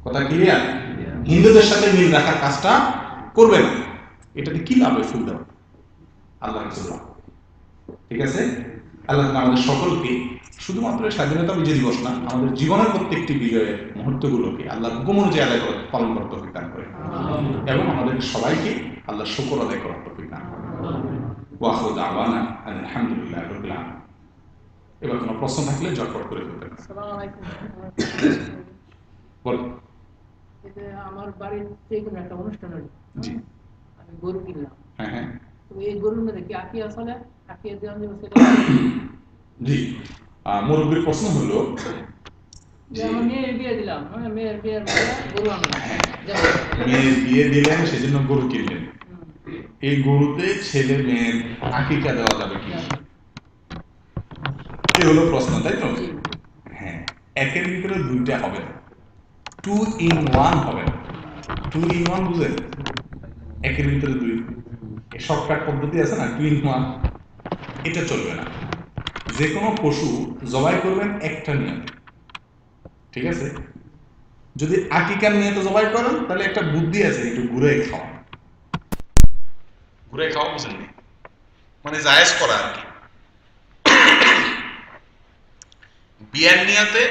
কথা ক্লিয়ার? হিন্দুদের সাথে মিল রাখার কাজটা করবেন, এটাতে কি লাভ ফুল দেওয়া? আল্লাহ কাছে দোয়া। ঠিক আছে? আল্লাহ তাআলা আমাদের সকলকে শুধুমাত্র স্বাধীনতা বিজয় দিবস না, আমাদের জীবনের প্রত্যেকটি বিজয়ের মুহূর্তগুলোকে আল্লাহর হুকুম অনুযায়ী আদায় করে পালন করার তৌফিক দান করেন এবং আমাদের সবাইকে আল্লাহর শুকর আদায় করার তৌফিক দান করেন। ওয়া আখিরু দাওয়ানা আলহামদুলিল্লাহি রাব্বিল আলামিন। এবার কোনো প্রশ্ন থাকলে ঝটপট করে ফেলবেন। আসসালামু আলাইকুম। বলুন। এটা আমার বাড়িতে কোনো একটা অনুষ্ঠান হলো, জি। আমি গরু কিনলাম, হ্যাঁ হ্যাঁ তো এই গরুর মধ্যে কি আকিয়া চলে? আকিয়া দেওয়া যাবে সেটা? জি। মুরব্বীর প্রশ্ন হলো যে আমার মেয়ের বিয়ে দিলাম, হ্যাঁ, মেয়ের বিয়ের মধ্যে গরু আনলাম, যেমন মেয়ের বিয়ে দিলেন সেজন্য গরু কিনলেন, এই গরুতে ছেলে মেয়ের আকিকা দেওয়া যাবে কি? এই হলো প্রশ্ন, তাই তো? হ্যাঁ, একের ভিতরে দুইটা হবে না, 2 in 1 হবে না। 2 in 1 বুঝেন? একের ভিতরে দুই, শর্টকাট পদ্ধতি আছে না, 2 in 1, এটা চলবে না। যে কোনো পশু জবাই করবেন একটা নিয়তে, ঠিক আছে? যদি আকিকার নিয়তে জবাই করেন তাহলে একটা বুদ্ধি আছে, একটু ঘুরে খাওয়া, ঘুরে খাওয়া বুঝেন নি? মানে জায়েজ করা আর কি। বিয়ার নিয়তে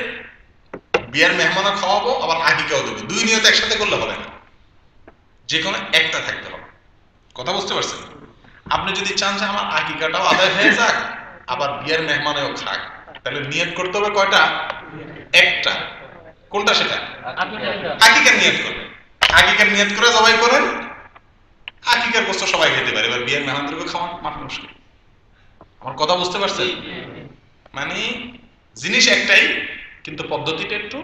বিয়ার মেহমানও খাওয়াবো আবার আকিকাও দেবো, দুই নিয়ত একসাথে করলে হবে না, যে কোনো একটা থাকতে হবে। কথা বুঝতে পারছেন? আপনি যদি চান যে আমার আকিকাটাও আদায় হয়ে যাক আবার বিয়ার মেহমানেও খাক, তাহলে নিয়ত করতে হবে কয়টা? একটা। কোনটা সেটা? আকিকার নিয়ত করবেন, আকিকার নিয়ত করে জবাই করেন, আকিকার গোশত সবাই খেতে পারে, এবার বিয়ার মেহমানদেরকে খাওয়ান মাত্র মুশকিল। আমার কথা বুঝতে পারছেন? মানে জিনিস একটাই, কিন্তু পদ্ধতিটা একটু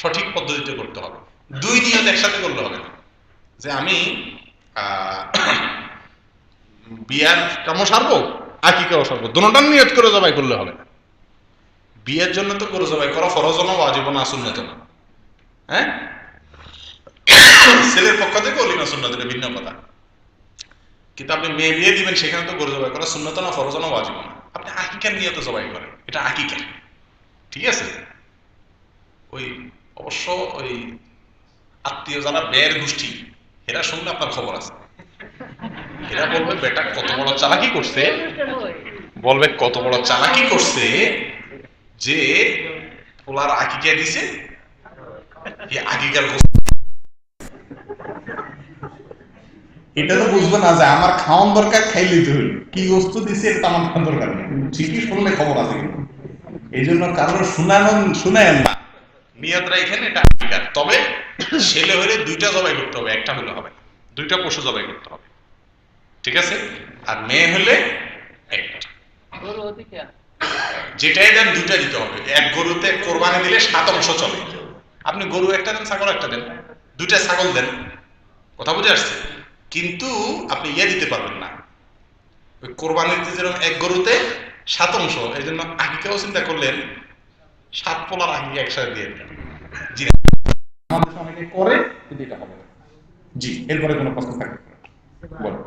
সঠিক পদ্ধতিতে করতে হবে। দুই নিয়ত একসাথে করলে হবে না, যে আমি বিয়ার কামও সারবো আকিকাও সারবো, দুটোটার নিয়ত করে জবাই করলে হবে না। বিয়ের জন্য তো গরু জবাই করা ফরজ না, ওয়াজিব না, সুন্নত না। হ্যাঁ, ছেলের পক্ষ থেকে অলিমা সুন্নত, এটা ভিন্ন কথা। কিন্তু আপনি মেয়ে বিয়ে দিবেন, সেখানে তো গরু জবাই করা সুন্নত না, ফরজ না, ওয়াজিব না। আপনি আকিকার নিয়তে জবাই করেন, এটা আকিকা, ঠিক আছে? ওই অবশ্য ওই আত্মীয় যারা বের গোষ্ঠী, এরা শুনলে আপনার খবর আছে, এরা বলবে বেটা কত বড় চালাকি করছে, বলবে কত বড় চালাকি করছে যে ওলার আকিকা দিছে, আকিকার এটা তো বুঝবে না যে আমার খাওয়ান দরকার, খাইলেই তো হইল, কি বস্তু দিছে এটা আমার খাওয়ান দরকার নেই, ঠিকই শুনলে খবর আছে, কিন্তু এই জন্য কারোর শুনেন না, নিয়তরা এখানে এটা আকিকার। তবে ছেলে হলে দুইটা জবাই করতে হবে, একটা হলে হবে না, দুইটা পশু জবাই করতে হবে, ঠিক আছে? আর মেয়ে হলে একটা, যেটাই দেন দুইটা দিতে হবে। এক গরুতে কোরবানি দিলে 7 অংশ চলে, আপনি গরু একটা দেন, ছাগল একটা দেন, দুইটা ছাগল দেন, কথা বুঝে আসছে? কিন্তু আপনি ইয়ে দিতে পারবেন না, ওই কোরবানিতে যেরকম এক গরুতে 7 অংশ, এই জন্য আকিকাও চিন্তা করলেন 7 পোলার আকিকা একসাথে দিয়ে দেন। জি, আমাদের অনেকে করে, কিন্তু এটা হবে না। জি, এরপরে কোনো প্রশ্ন থাকবে বলো।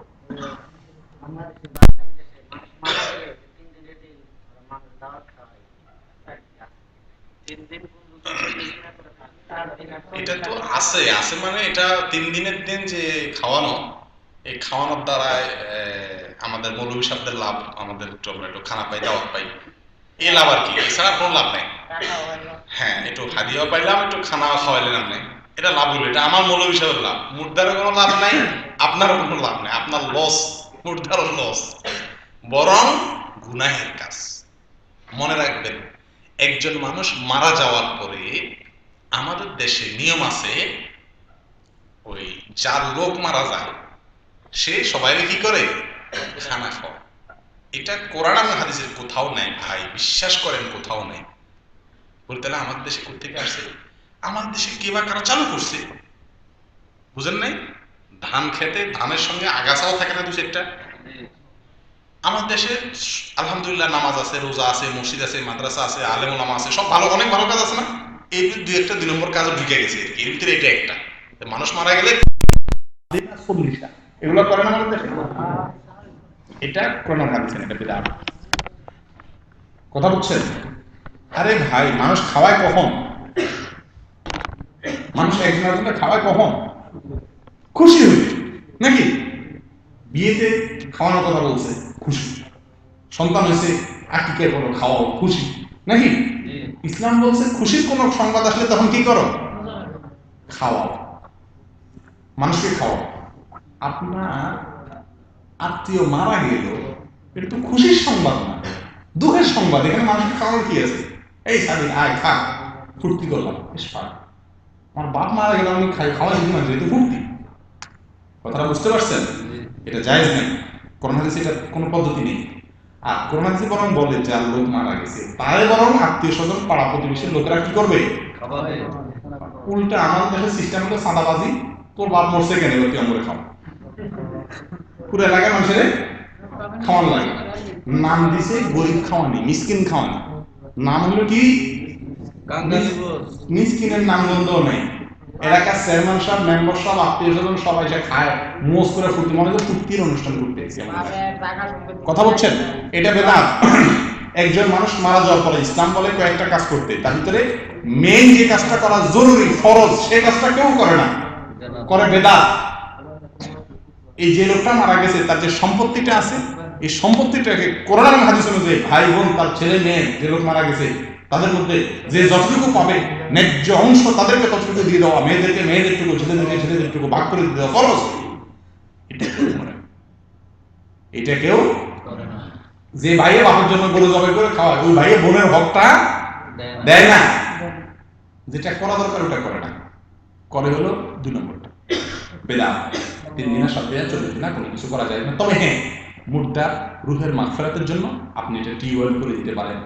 এটা তো আছে আছে মানে এটা 3 দিনের দিন যে খাওয়ানো, এই খাওয়ানোর দ্বারা আমাদের মৌলভী সাহেবদের লাভ, আমাদের একটু খানা পাই, দাওয়াত পাই, এই লাভ আর কি, এছাড়া কোনো লাভ নাই। হ্যাঁ, একটু হাদিয়াও পাইলাম, একটু খানাও খাওয়াইলেন আপনি, এটা লাভ হলো, এটা আমার মৌলভী সাহেবের লাভ। মুর্দারও কোনো লাভ নাই, আপনারও কোনো লাভ নাই, আপনার লস, মুর্দারও লস, বরং গুনাহের কাজ। মনে রাখবেন, একজন মানুষ মারা যাওয়ার পরে আমাদের দেশে নিয়ম আছে, ওই যার লোক মারা যায় সে সবাই কি করে, খানা খাওয়া। এটা কোরআন আর হাদিসের কোথাও নাই ভাই, বিশ্বাস করেন কোথাও নাই। বলতে না আমাদের দেশে কোথেকে আসছে, আমাদের দেশে কে বা কারা চালু করছে বুঝেন নাই? ধান খেতে ধানের সঙ্গে আগাছাও থাকে না 2-4টা। আমার দেশে আলহামদুলিল্লাহ নামাজ আছে, রোজা আছে, মসজিদ আছে, মাদ্রাসা আছে, আলেম ওলামা আছে, সব ভালো, অনেক ভালো কাজ আছে না? এই 2-1টা 2 নম্বর কাজও ঢুকে গেছে, এর ভিতরে এটা একটা। মানুষ মারা গেলে 40টা এগুলো করে না আমাদের দেশে, এটা কোন হাদিসে এটা বিদআত। কথা বুঝছেন? আরে ভাই, মানুষ খাওয়ায় কখন? মানুষ একজন আরেকজনকে খাওয়ায় কখন? খুশি হইলে নাকি? বিয়েতে খাওয়ানোর কথা বলছে, খুশি। সন্তান হয়েছে, আকিকের কোনো খাওয়াও, খুশি নাকি? ইসলাম বলছে খুশির কোনো সংবাদ আসলে তখন কি করো? খাওয়াও, মানুষকে খাওয়াও। আপনার আত্মীয় মারা গেল, এটা তো খুশির সংবাদ না, দুঃখের সংবাদ। এখানে মানুষকে খাওয়ানোর কি আছে? এই স্বাধীন আয় খা, ফুর্তি করলাম, বেশ পারে। আমার বাপ মারা গেল, আমি খাওয়া দিই না, যেহেতু ফুর্তি। কথাটা বুঝতে পারছেন? এটা জায়েজ নেই, কোরআন হাদিসে এটা কোনো পদ্ধতি নেই। আর কোরআন হাদিসে বরং বলে যার লোক মারা গেছে তারে বরং আত্মীয় স্বজন পাড়া প্রতিবেশীর লোকেরা কি করবে? উল্টা আমাদের দেশের সিস্টেম হলো সাদাবাজি, তোর বাপ মরছে কেন তুই আমরা খাও, পুরো এলাকার মানুষের খাওয়ান লাগে। নাম দিছে গরিব খাওয়ানি, মিসকিন খাওয়ানি, নাম হলো কি মিসকিনের নাম গন্ধ নেই। এলাকার চেয়ারম্যান সব, মেম্বার সব, আত্মীয় স্বজন সবাই এসে খায়, মোজ করে ফুর্তি, মনে হয় ফুর্তির অনুষ্ঠান করতে এসেছি। কথা বলছেন? এটা বেদাত। একজন মানুষ মারা যাওয়ার পরে ইসলাম বলে কয়েকটা কাজ করতে, তার ভিতরে মেইন যে কাজটা করা জরুরি, ফরজ, সেই কাজটা কেউ করে না, করে বেদাত। এই যে লোকটা মারা গেছে তার যে সম্পত্তিটা আছে, এই সম্পত্তিটাকে কোরআন আর হাদিস অনুযায়ী ভাই বোন, তার ছেলে মেয়ে, যে লোক মারা গেছে তাদের মধ্যে যে যতটুকু পাবে ন্যায্য অংশ তাদেরকে ততটুকু দিয়ে দেওয়া, মেয়েদেরকে মেয়েদেরটুকু, ছেলেদেরকে ছেলেদেরটুকু ভাগ করে দিয়ে দেওয়া ফরজ। এটা কেউ যে ভাইয়ে বাপের জন্য গরু জবাই করে খাওয়ায়, ওই ভাইয়ে বোনের হকটা দেয় না। যেটা করা দরকার ওটা করে না, করে হলো 2 নম্বরটা বেদাত। 3 দিনের 7 দিনের 40 দিন কোনো কিছু করা যায় না। তবে হ্যাঁ, মুর্দা রুহের মাগফিরাতের জন্য আপনি এটা টিউবওয়েল করে দিতে পারেন,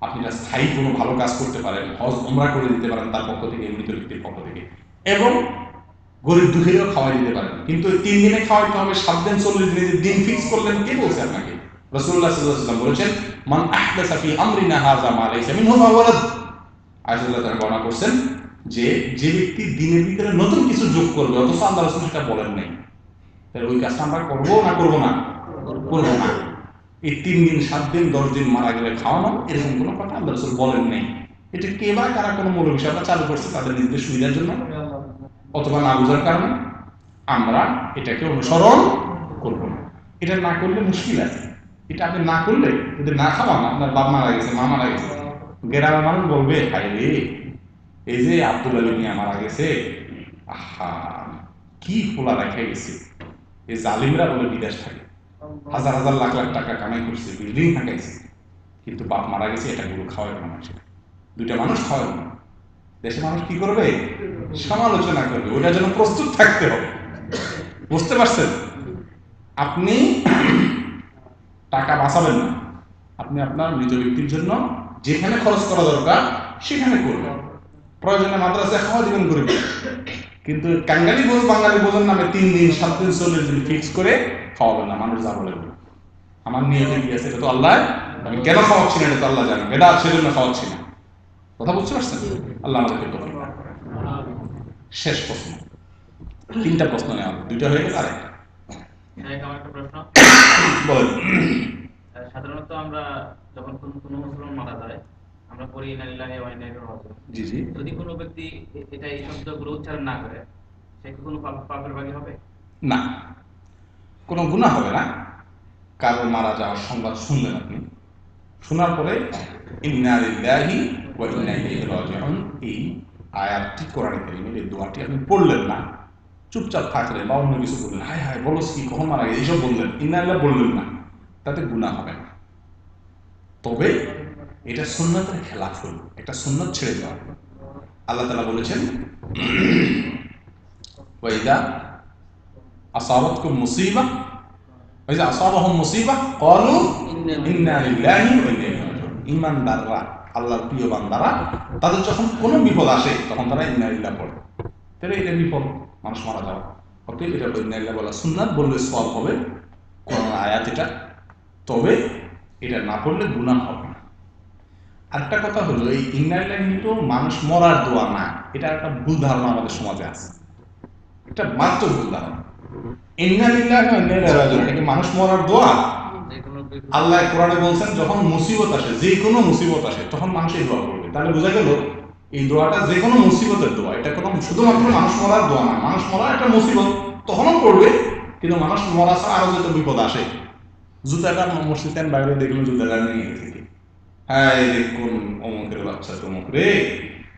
আপনি এটা স্থায়ী কোনো ভালো কাজ করতে পারেন, হজ উমরা করে দিতে পারেন তার পক্ষ থেকে, মৃত ব্যক্তির পক্ষ থেকে, এবং গরিব দুঃখীরাও খাওয়াই দিতে পারেন। কিন্তু 3 দিনে খাওয়াইতে হবে, 7 দিন 40 দিনের দিন ফিক্স করলেন কে বলছে আপনাকে? রাসূলুল্লাহ সাল্লাল্লাহু আলাইহি ওয়াসাল্লাম বলেছেন, মান আহদাসা ফি আমরিনা হাযা মা লাইসা মিনহু ফাহুয়া রাদ। আয়াতুল্লাহ তাআলা বর্ণনা করছেন যে যে ব্যক্তি দিনের ভিতরে নতুন কিছু যোগ করবে, অথচ আল্লাহ রাসূল সেটা বলেন নাই, তাহলে ওই কাজটা আমরা করবো না করবো না? করবো না। এই 3 দিন 7 দিন 10 দিন মারা গেলে খাওয়ানো, এরকম কোনো কথা আল্লাহ রাসূল বলেন নাই। এটা কে বা কারা কোনো মৌলবী সাহেবরা চালু করছে তাদের নিজেদের সুবিধার জন্য, অথবা না বোঝার কারণে। আমরা এটাকে অনুসরণ করবো না। এটা না করলে মুশকিল আছে। এটা আপনি না করলে, যদি না খাওয়ান, আপনার বাপ মারা গেছে, মা মারা গেছে, গ্রামের মানুষ বলবে হায় রে, এই যে আব্দুল আলী মিয়া মারা গেছে, আহা কি ফোলা রেখে গেছে। এই জালিমরা বলে বিদেশ থাকে, হাজার হাজার লাখ লাখ টাকা কামাই করছে, বিল্ডিং থাকাইছে, কিন্তু বাপ মারা গেছে, এটা গুলো খাওয়ায় না মানুষের। 2টা মানুষ খাওয়ায় না, দেশের মানুষ কি করবে? সমালোচনা করবে। ওটার জন্য প্রস্তুত থাকতে হবে, বুঝতে পারছেন? আপনি টাকা বাঁচাবেন না, আপনি আপনার মৃত ব্যক্তির জন্য যেখানে খরচ করা দরকার সেখানে করবেন। প্রয়োজনে মাদ্রাসায় খাওয়া দিবেন গরিব, কিন্তু কাঙ্গালি বাঙালি ভোজন নামে 3 দিন 7 দিন 40 দিন ফিক্স করে খাওয়াবেন না। মানুষ যা বলে আমার নিয়তে কি আছে, এটা তো আল্লাহ, আমি কেন খাওয়াচ্ছি না এটা তো আল্লাহ জানেন, বেদাত সেজন্য খাওয়াচ্ছি না। কথা বুঝতে পারছেন? আল্লাহ আমাদেরকে তৌফিক দান করেন। শেষ প্রশ্ন, তিনটা প্রশ্ন নেওয়া হবে, দুইটা হয়ে গেল আরেকটা আমার একটা প্রশ্ন, বলেন। সাধারণত আমরা যখন কোনো মুসলমান মারা যায় আমরা পড়ি ইন্না লিল্লাহি ওয়া ইন্না ইলাইহি রাজিউন। জি জি। যদি কোনো ব্যক্তি এটা এই শব্দগুলো উচ্চারণ না করে সে কি কোনো পাপের ভাগী হবে? না, কোনো গুনাহ হবে না। কারো মারা যাওয়ার সংবাদ শুনলেন আপনি, শোনার পরে ইন্না লিল্লাহি ওয়া ইন্না ইলাইহি রাজিউন এই আয়াতটি কোরআনে কারিমের এই দোয়াটি আপনি পড়লেন না, চুপচাপ থাকলেন বা অন্য কিছু বললেন, হায় হায় বলো কি কখন মারা গেছে এইসব বললেন, ইন্না লিল্লাহ বললেন না, তাতে গুনাহ হবে না। তবে এটা সুন্নাতের খেলাফ হল, একটা সুন্নাত ছেড়ে দেওয়া। আল্লাহ তাআলা বলেছেন ওয়াইদা আসাবাতকুম মুসিবা ওয়াইদা আসাবাহুম মুসিবা ক্বালু ইন্না লিল্লাহি ওয়া ইন্না ইলাইহি রাজিউন। ঈমানদাররা, আল্লাহর প্রিয় বান্দারা, তাদের যখন কোনো বিপদ আসে তখন তারা ইন্না লিল্লাহ পড়ে। তাহলে এটা বিপদ, মানুষ মারা যাওয়া, অতএব এটা ইন্না লিল্লাহ বলা সুন্নাত, বললে সওয়াব হবে, কোরআন আয়াত এটা। তবে এটা না পড়লে গুনাহ হবে না। আরেকটা কথা হলো এই ইন্না লিল্লাহি কিন্তু মানুষ মরার দোয়া না, এটা একটা ভুল ধারণা আমাদের সমাজে আছে, এটা মাত্র ভুল ধারণা। ইন্না লিল্লাহি ওয়া ইন্না ইলাইহি রাজিউন এটা কি মানুষ মরার দোয়া? আল্লাহ কোরআনে বলছেন যখন মুসিবত আসে, যে কোনো মুসিবত আসে তখন মানুষ এই দোয়া করবে। তাহলে বোঝা গেল এই দোয়াটা যে কোনো মুসিবতের দোয়া, এটা কোনো শুধুমাত্র মানুষ মরার দোয়া না। মানুষ মরা একটা মুসিবত তখনও করবে, কিন্তু মানুষ মরা ছাড়া আরো যত বিপদ আসে, জুতাটা মসজিদের বাইরে দেখলো জুতাটা নিয়ে গেছে, হ্যাঁ কোন অমুকের বাচ্চা তমুক রে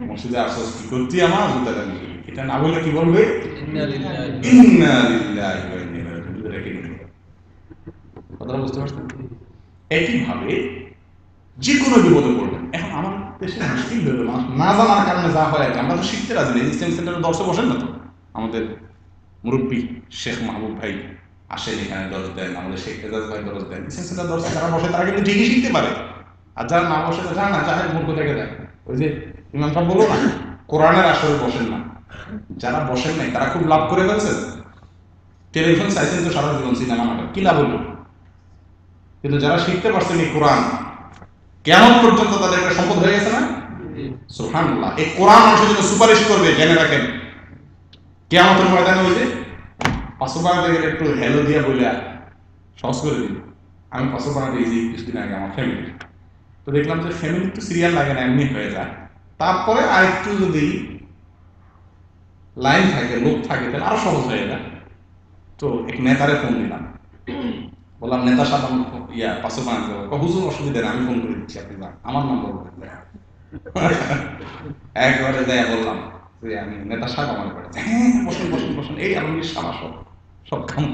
মসজিদে আসস কি করছি আমার জুতাটা নিয়ে, এটা না বলে কি বলবে ইন্না লিল্লাহি ওয়া ইন্না ইলাইহি রাজিউন। কথাটা বুঝতে পারছেন? একইভাবে যে কোনো বিপদে পড়বেন। এখন আমার দেশে মুশকিল হলো মানুষ না জানার কারণে যা হয় আর কি, আমরা তো শিখতে রাজি নেই। ইসলাম সেন্টারে দর্শক বসেন না তো, আমাদের মুরব্বী শেখ মাহবুব ভাই আসেন এখানে দর্শ দেন, আমাদের শেখ এজাজ ভাই দর্শ দেন। ইসলাম সেন্টার দর্শক যারা বসে তারা কিন্তু ঠিকই শিখতে পারে, আর যারা না বসে তারা না চাহে মূর্খ থেকে দেয়। ওই যে ইমাম সাহেব বললো না কোরআনের আসরে বসেন না, যারা বসেন নাই তারা খুব লাভ করে ফেলছেন। টেলিভিশন চাইছেন তো সারা জীবন, সিনেমা নাটক, কি লাভ হলো? কিন্তু যারা শিখতে পারছেন এই কোরআন, কিয়ামত পর্যন্ত তাদের একটা সম্পদ হয়ে গেছে না? সুবহানাল্লাহ। এই কোরআন মানুষের জন্য সুপারিশ করবে, জেনে রাখেন। কিয়ামতের ময়দানে ওই যে পাঁচশোপাড়াতে গেলে একটু হ্যালো দিয়া বলে সহজ করে দিন। আমি পাঁচশোপাড়াতে এই যে কিছুদিন আগে আমার ফ্যামিলি, তো দেখলাম যে ফ্যামিলি তো সিরিয়াল লাগে না, এমনি হয়ে যায়। তারপরে আরেকটু যদি লাইন থাকে, লোক থাকে, তাহলে আরো সহজ হয়ে যায়। তো এক নেতারে ফোন দিলাম, বললাম নেতা সাহেব ইয়া পাঁচশো পাঁচ হুজুর অসুবিধা নেই, আমি ফোন করে দিচ্ছি, আপনি যান, আমার নম্বর একবারে দেয়া বললাম যে আমি নেতা সাহেব আমার করে, হ্যাঁ বসুন বসুন বসুন, এই আলমগীর সারা সব কাম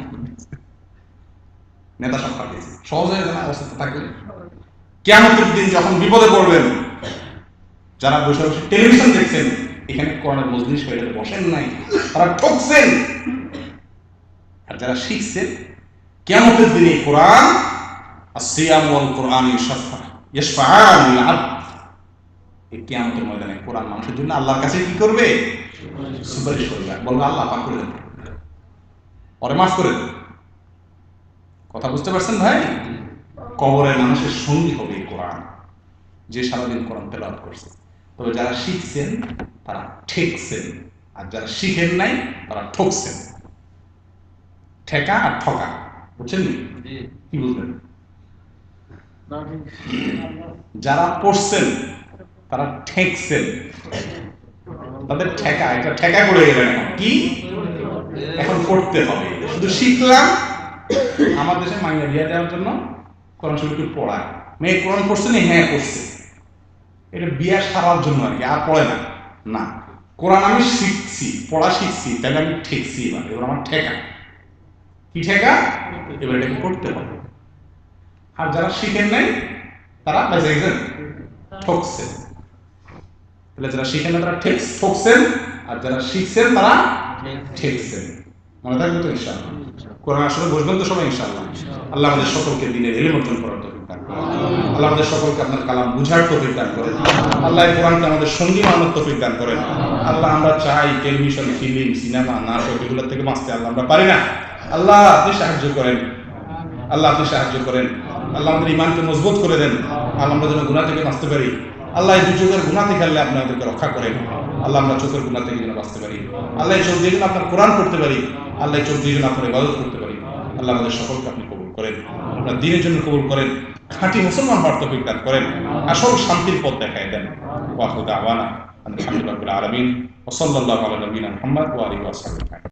নেতা সব পাঠিয়েছে। সহজ হয়ে যায় না অবস্থা থাকলে? কিয়ামতের দিন যখন বিপদে পড়বেন, যারা বসে বসে টেলিভিশন দেখছেন, এখানে কোরআনের মজলিস হয়ে বসেন নাই, তারা ঠকছেন। আর যারা শিখছেন, কিয়ামতের দিনে কোরআন আসিয়াম ওয়াল কোরআন ইয়াশফাআন লিল আবদ, এই কিয়ামতের ময়দানে কোরআন মানুষের জন্য আল্লাহর কাছে কি করবে? সুপারিশ করবে, বলবে আল্লাহ পাক করে দেন, ওরে মাফ করে দেন। কথা বুঝতে পারছেন ভাই? কবরে মানুষের সঙ্গী হবে এই কোরআন, যে সারাদিন কোরআন তেলাওয়াত করছে। তবে যারা শিখছেন তারা ঠেকছেন, আর যারা শিখেন নাই তারা ঠকছেন। ঠেকা আর ঠকা, বুঝছেন? কি বুঝলেন? যারা পড়ছেন তারা ঠেকছেন, তাদের ঠেকা, এটা ঠেকা করে গেলেন। এখন কি? এখন পড়তে হবে। শুধু শিখলাম, আমার দেশে মাইয়া বিয়া দেওয়ার জন্য কোরআন শরীফ পড়ায়, মেয়ে কোরআন পড়ছে না? হ্যাঁ পড়ছে, এটা বিয়া সারার জন্য আর কি, আর পড়ে না। না, কোরআন আমি শিখছি, পড়া শিখছি, তাহলে আমি ঠেকছি। এবার আমার ঠেকা কি? ঠেকা, এবার এটাকে পড়তে হবে। আর যারা শিখেন নাই তারা বেঁচে গেছেন, ঠকছেন। তাহলে যারা শিখেন না তারা ঠকছেন, আর যারা শিখছেন তারা ঠেকছেন। মনে থাকবে তো ইনশাআল্লাহ? কোরআন আসলে বসবেন তো সবাই ইনশাআল্লাহ? আল্লাহ আমাদের সকলকে দিনের ইলম অর্জন করার তৌফিক দান করেন। আল্লাহ আমাদের সকলকে আপনার কালাম বুঝার তৌফিক দান করেন। আল্লাহ এই কোরআনকে আমাদের সঙ্গী বানানোর তৌফিক দান করেন। আল্লাহ আমরা চাই টেলিভিশন, ফিল্ম, সিনেমা, নাটক এগুলোর থেকে বাঁচতে, আল্লাহ আমরা পারি না। আল্লাহ আপনি সাহায্য করেন, আল্লাহ আপনি সাহায্য করেন। আল্লাহ আমাদের ইমানকে মজবুত করে দেন, আল্লাহ আমরা যেন গুনাহ থেকে বাঁচতে পারি। আল্লাহ এই দুর্যোগের গুনাহ থেকে আল্লাহ আপনি আমাদেরকে রক্ষা করেন। আল্লাহ আমরা চোখের গুনাহ থেকে যেন বাঁচতে পারি, আল্লাহ এই চোখ দিয়ে যেন আপনার কোরআন পড়তে পারি, আল্লাহ এই চোখ দিয়ে যেন আপনার ইবাদত করতে পারি। আল্লাহ আমাদের সকলকে আপনি কবুল করেন, আপনার দ্বীনের জন্য কবুল করেন, খাঁটি মুসলমান হওয়ার তৌফিক দান করেন, আসল শান্তির পথ দেখায় দেন। ওয়া আখিরু দাওয়ানা আলহামদুলিল্লাহি রাব্বিল আলামিন ওয়া সাল্লাল্লাহু আলা নবিয়িনা মুহাম্মদ ওয়া আলিহি ওয়া সাহবিহি।